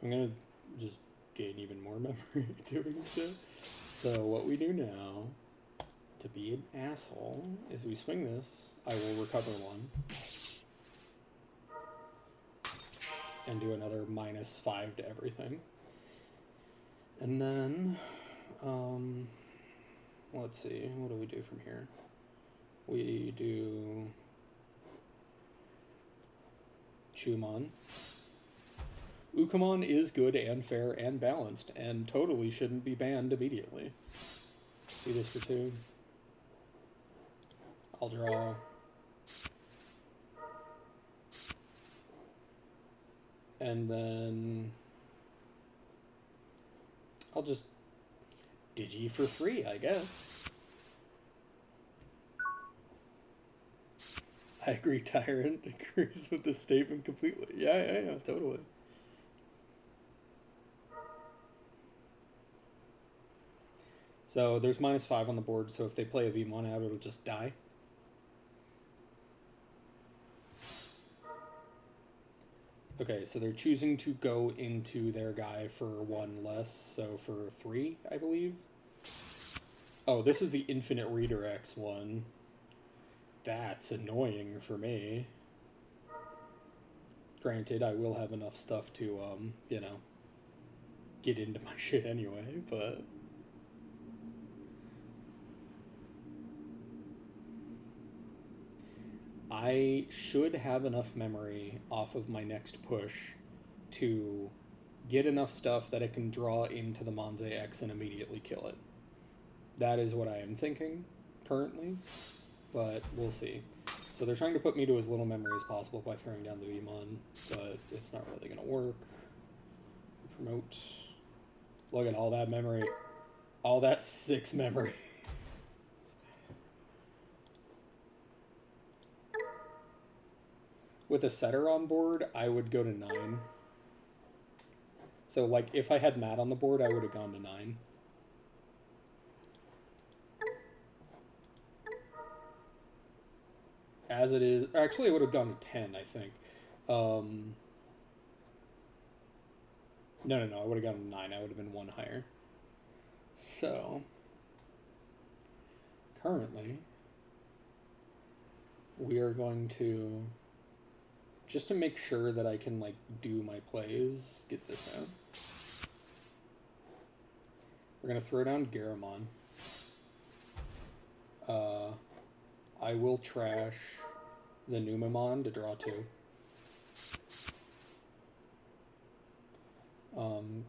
I'm gonna just gain even more memory doing so. So what we do now, to be an asshole, is we swing this. I will recover 1. And do another -5 to everything. And then, let's see, what do we do from here? We do Chumon. Ukamon is good and fair and balanced, and totally shouldn't be banned immediately. Do this for 2. I'll draw. And then I'll just Digi for 3, I guess. I agree, Tyrant agrees with this statement completely. Yeah, totally. So there's -5 on the board, so if they play a Vmon out, it'll just die. Okay, so they're choosing to go into their guy for 1 less, so for 3, I believe. Oh, this is the infinite redirects one. That's annoying for me. Granted, I will have enough stuff to, you know, get into my shit anyway, but... I should have enough memory off of my next push to get enough stuff that it can draw into the Monze X and immediately kill it. That is what I am thinking currently, but we'll see. So they're trying to put me to as little memory as possible by throwing down the Vmon, but it's not really going to work. Promote. Look at all that memory. All that 6 memory. With a setter on board, I would go to 9. So, like, if I had Matt on the board, I would have gone to 9. As it is... Actually, I would have gone to 10, I think. No, I would have gone to 9. I would have been 1 higher. So, currently, we are going to... Just to make sure that I can, like, do my plays, get this down. We're going to throw down Garamon. I will trash the Numemon to draw 2.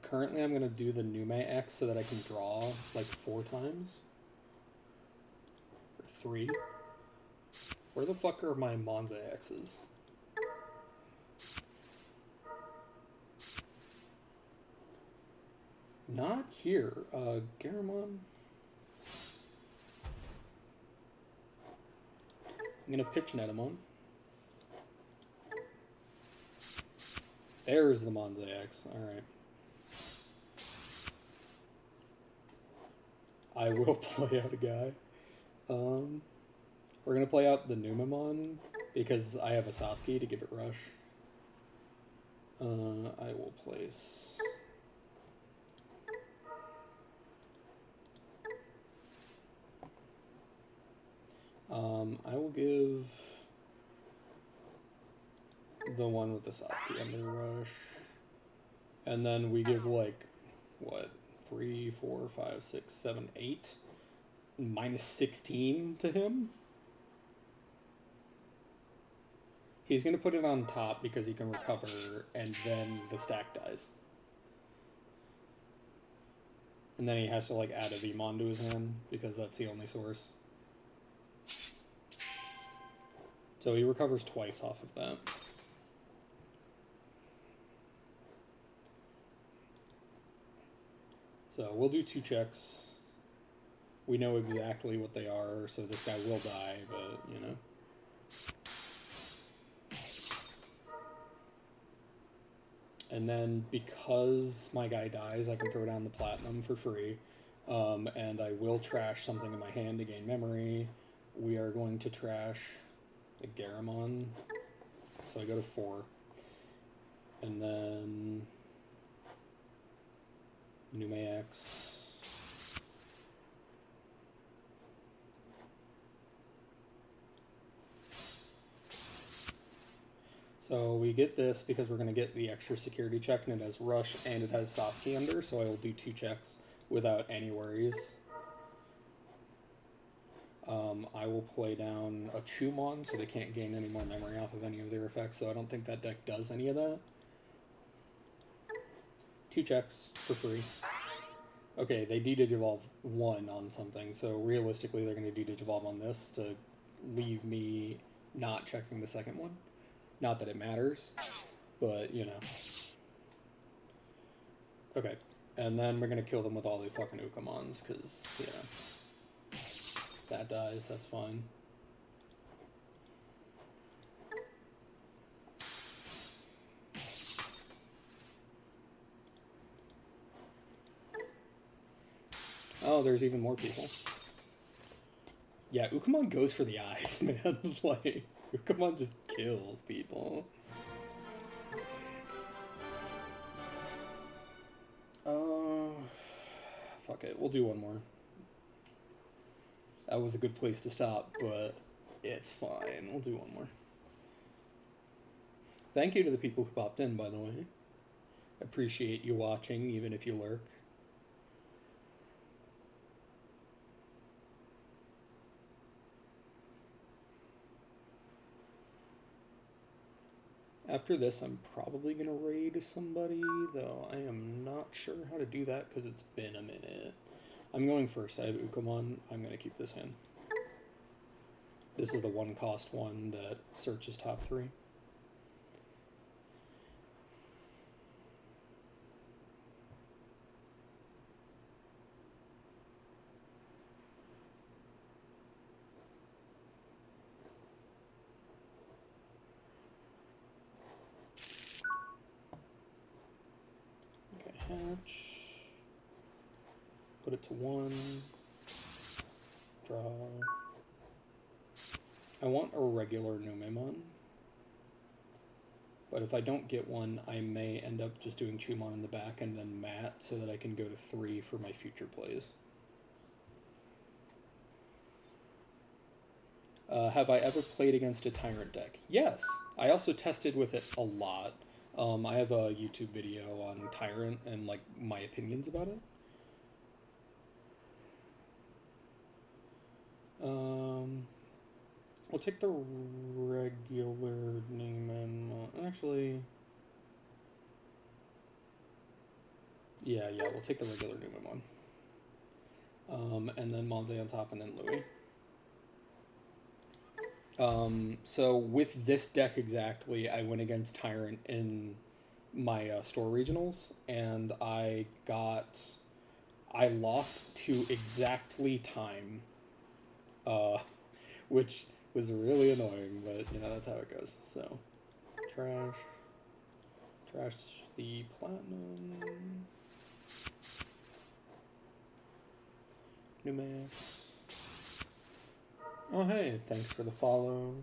Currently I'm going to do the Nume X so that I can draw, like, 4 times. Or 3. Where the fuck are my Monze X's? Not here. Garamon. I'm gonna pitch Netamon. There's the Monze X. Alright. I will play out a guy. We're gonna play out the Numemon because I have a Satsuki to give it rush. I will place... I will give the one with the Satsuki Under Rush. And then we give, like, what, 3, 4, 5, 6, 7, 8, minus 16 to him. He's going to put it on top because he can recover, and then the stack dies. And then he has to, like, add a Vmon to his hand, because that's the only source. So he recovers twice off of that. So we'll do 2 checks. We know exactly what they are, so this guy will die, but, you know. And then because my guy dies, I can throw down the platinum for free. And I will trash something in my hand to gain memory. We are going to trash a Garamon. So I go to 4. And then Numex. So we get this because we're going to get the extra security check, and it has Rush and it has Satsuki under, so I will do 2 checks without any worries. I will play down a Chumon, so they can't gain any more memory off of any of their effects, so I don't think that deck does any of that. 2 checks for free. Okay, they de-digivolve 1 on something, so realistically they're going to de-digivolve on this to leave me not checking the second one. Not that it matters, but, you know. Okay, and then we're going to kill them with all the fucking Ukamons, because, you know, that dies, that's fine. Oh, there's even more people. Yeah, Ukamon goes for the eyes, man. Like, Ukamon just kills people. Fuck it. We'll do one more. That was a good place to stop, but it's fine. We'll do one more. Thank you to the people who popped in, by the way. Appreciate you watching, even if you lurk. After this, I'm probably going to raid somebody, though I am not sure how to do that because it's been a minute. I'm going first. I have Ukamon. I'm going to keep this in. This is the 1-cost one that searches top 3. Hatch. Put it to 1. Draw. I want a regular Numemon. But if I don't get one, I may end up just doing Chumon in the back and then Matt so that I can go to 3 for my future plays. Have I ever played against a Tyrant deck? Yes. I also tested with it a lot. I have a YouTube video on Tyrant and, like, my opinions about it. We'll take the regular Numemon. Actually, yeah, we'll take the regular Numemon. And then Monze on top, and then Louis. So with this deck exactly, I went against Tyrant in my store regionals, and I lost to exactly time, which was really annoying, but, you know, that's how it goes. So, trash the platinum, Numex. Oh, hey, thanks for the follow.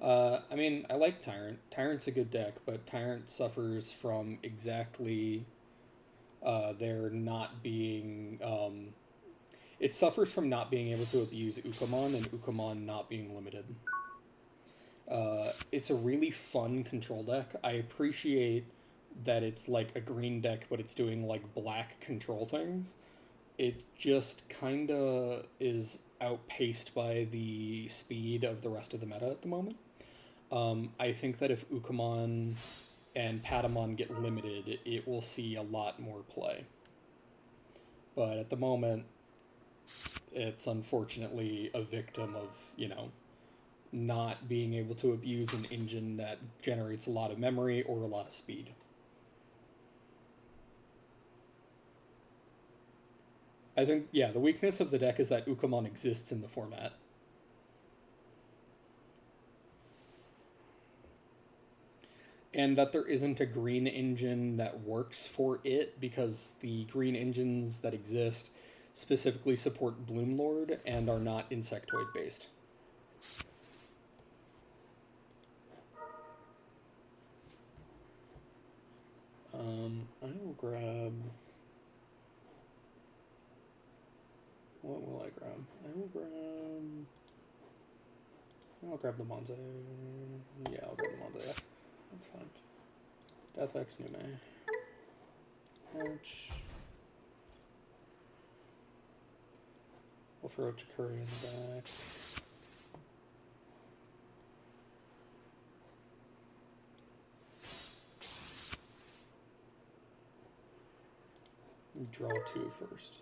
I mean, I like Tyrant. Tyrant's a good deck, but Tyrant suffers from exactly there not being... it suffers from not being able to abuse Ukamon and Ukamon not being limited. It's a really fun control deck. I appreciate that it's like a green deck, but it's doing like black control things. It just kind of is outpaced by the speed of the rest of the meta at the moment. I think that if Ukamon and Patamon get limited, it will see a lot more play. But at the moment, it's unfortunately a victim of, not being able to abuse an engine that generates a lot of memory or a lot of speed. I think, yeah, the weakness of the deck is that Ukamon exists in the format. And that there isn't a green engine that works for it, because the green engines that exist specifically support Bloomlord and are not insectoid based. I will grab... What will I grab? I'll grab the Monze. Yeah, I'll grab the Monze. That's fine. Death X Nume. Hatch. We'll throw Chikuri in the back. Draw 2 first.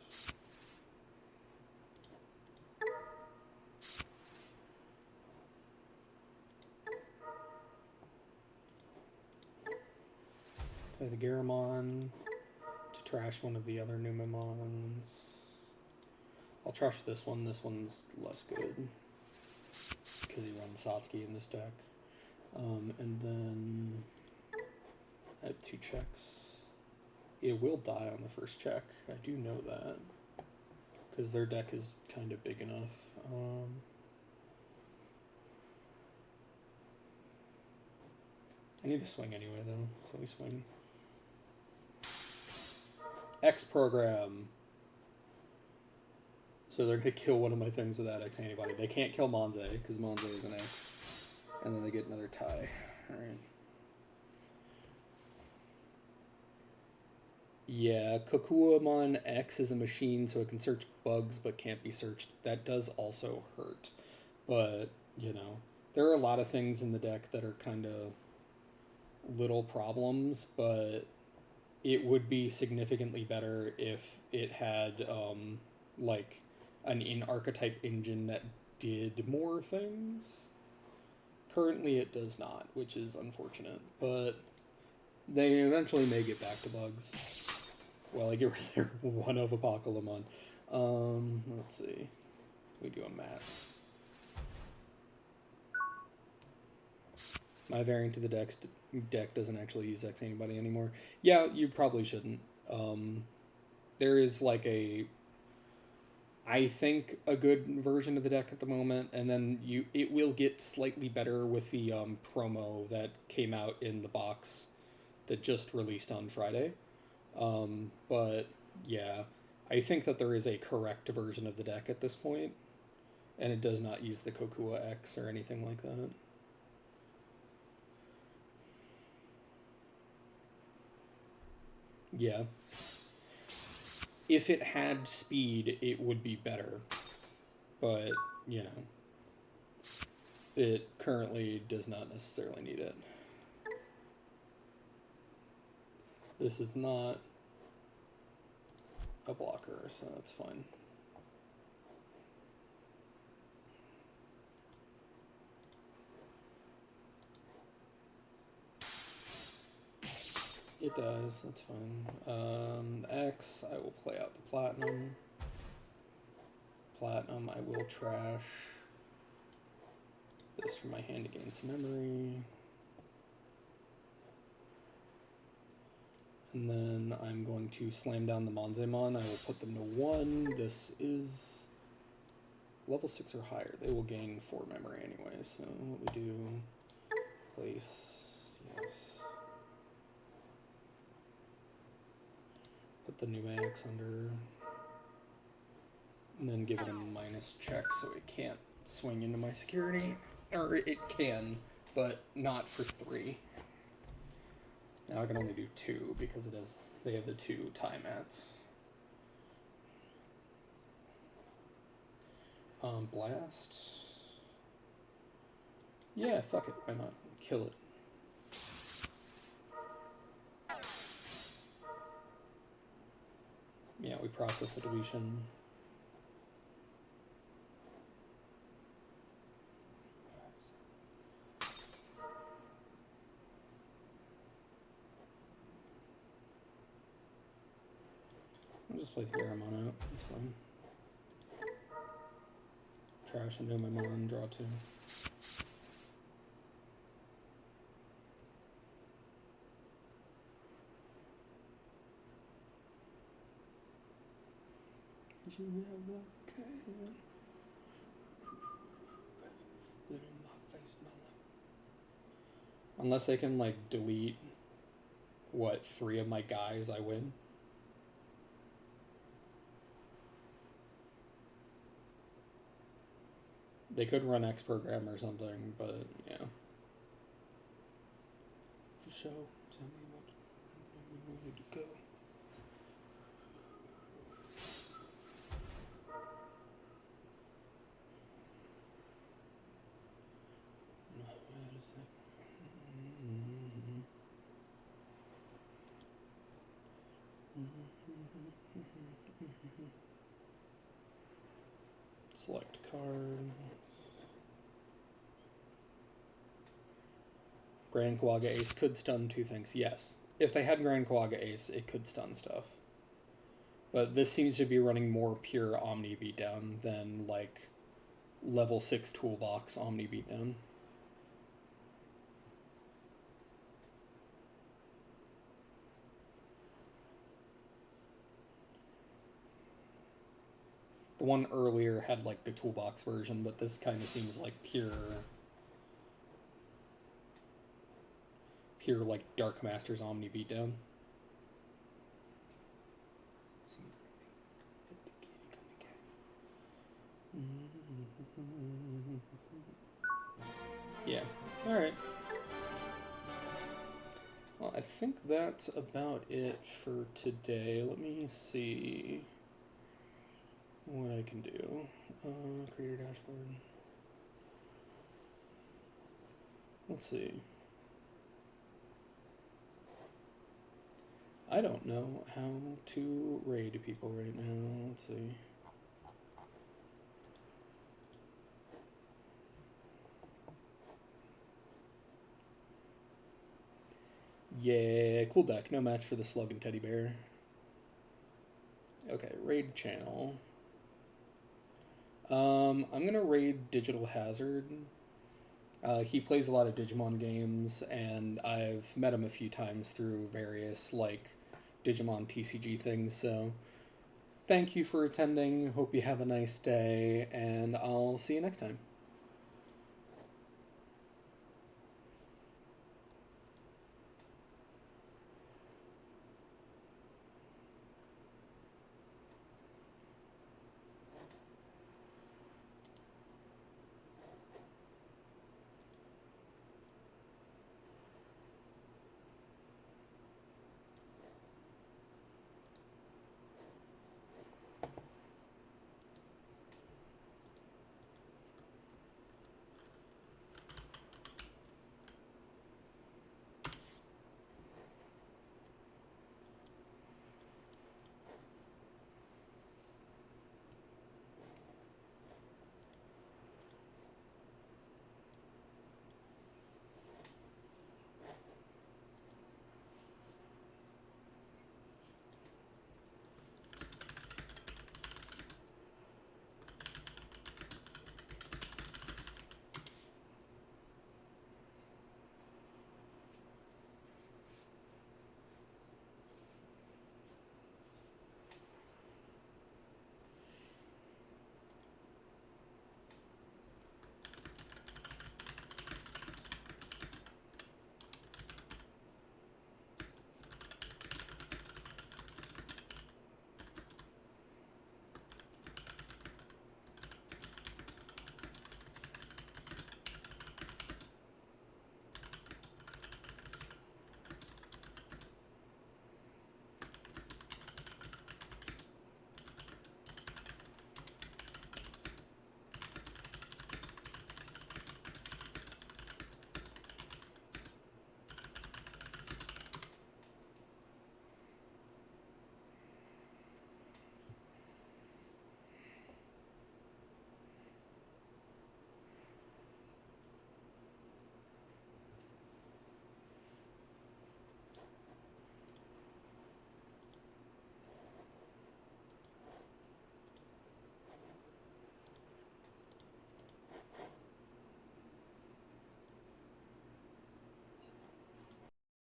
Play the Garamon to trash one of the other Numemons. I'll trash this one. This one's less good because he runs Satsuki in this deck. And then I have 2 checks. It will die on the first check. I do know that because their deck is kind of big enough. I need to swing anyway, though, so we swing. X program. So they're going to kill one of my things without X antibody. They can't kill Monze, because Monze is an X. And then they get another tie. Alright. Yeah, Kokuamon X is a machine, so it can search bugs but can't be searched. That does also hurt. But, there are a lot of things in the deck that are kind of little problems, but it would be significantly better if it had, like, an in-archetype engine that did more things. Currently it does not, which is unfortunate, but they eventually may get back to bugs. Well, I get rid of one of Apocalypse. Let's see. We do a math. My variant of the deck doesn't actually use X anybody anymore. Yeah, you probably shouldn't. There is like I think a good version of the deck at the moment, and then it will get slightly better with the promo that came out in the box that just released on Friday. But yeah, I think that there is a correct version of the deck at this point, and it does not use the Kokua X or anything like that. Yeah. If it had speed, it would be better. But, it currently does not necessarily need it. This is not a blocker, so that's fine. It does, that's fine. X, I will play out the Platinum. Platinum, I will trash this from my hand to gain some memory. And then I'm going to slam down the Monzemon. I will put them to 1. This is level 6 or higher. They will gain 4 memory anyway. So what we do, place, yes. Put the new X under. And then give it a minus check so it can't swing into my security. Or it can, but not for 3. Now I can only do 2 because they have the 2 tie mats. Blast. Yeah, fuck it, why not? Kill it. Yeah, we process the deletion. I'll just play the Numemon out, it's fine. Trash and Numemon, draw 2. You never can. Let in my face, my love. Unless they can, like, delete, 3 of my guys, I win. They could run X program or something, but yeah. For sure. Tell me where we need to go. Select card. Grand Quagga Ace could stun 2 things. Yes. If they had Grand Quagga Ace, it could stun stuff. But this seems to be running more pure Omni Beatdown than, like, level 6 toolbox Omni Beatdown. The one earlier had, like, the toolbox version, but this kind of seems like pure, like, Dark Master's Omni Beatdown. Yeah, alright. Well, I think that's about it for today. Let me see what I can do. Creator dashboard. Let's see. I don't know how to raid people right now. Let's see. Yeah, cool deck. No match for the Slug and Teddy Bear. Okay, raid channel. I'm gonna raid Digital Hazard. He plays a lot of Digimon games, and I've met him a few times through various, like, Digimon TCG things, so thank you for attending. Hope you have a nice day, and I'll see you next time.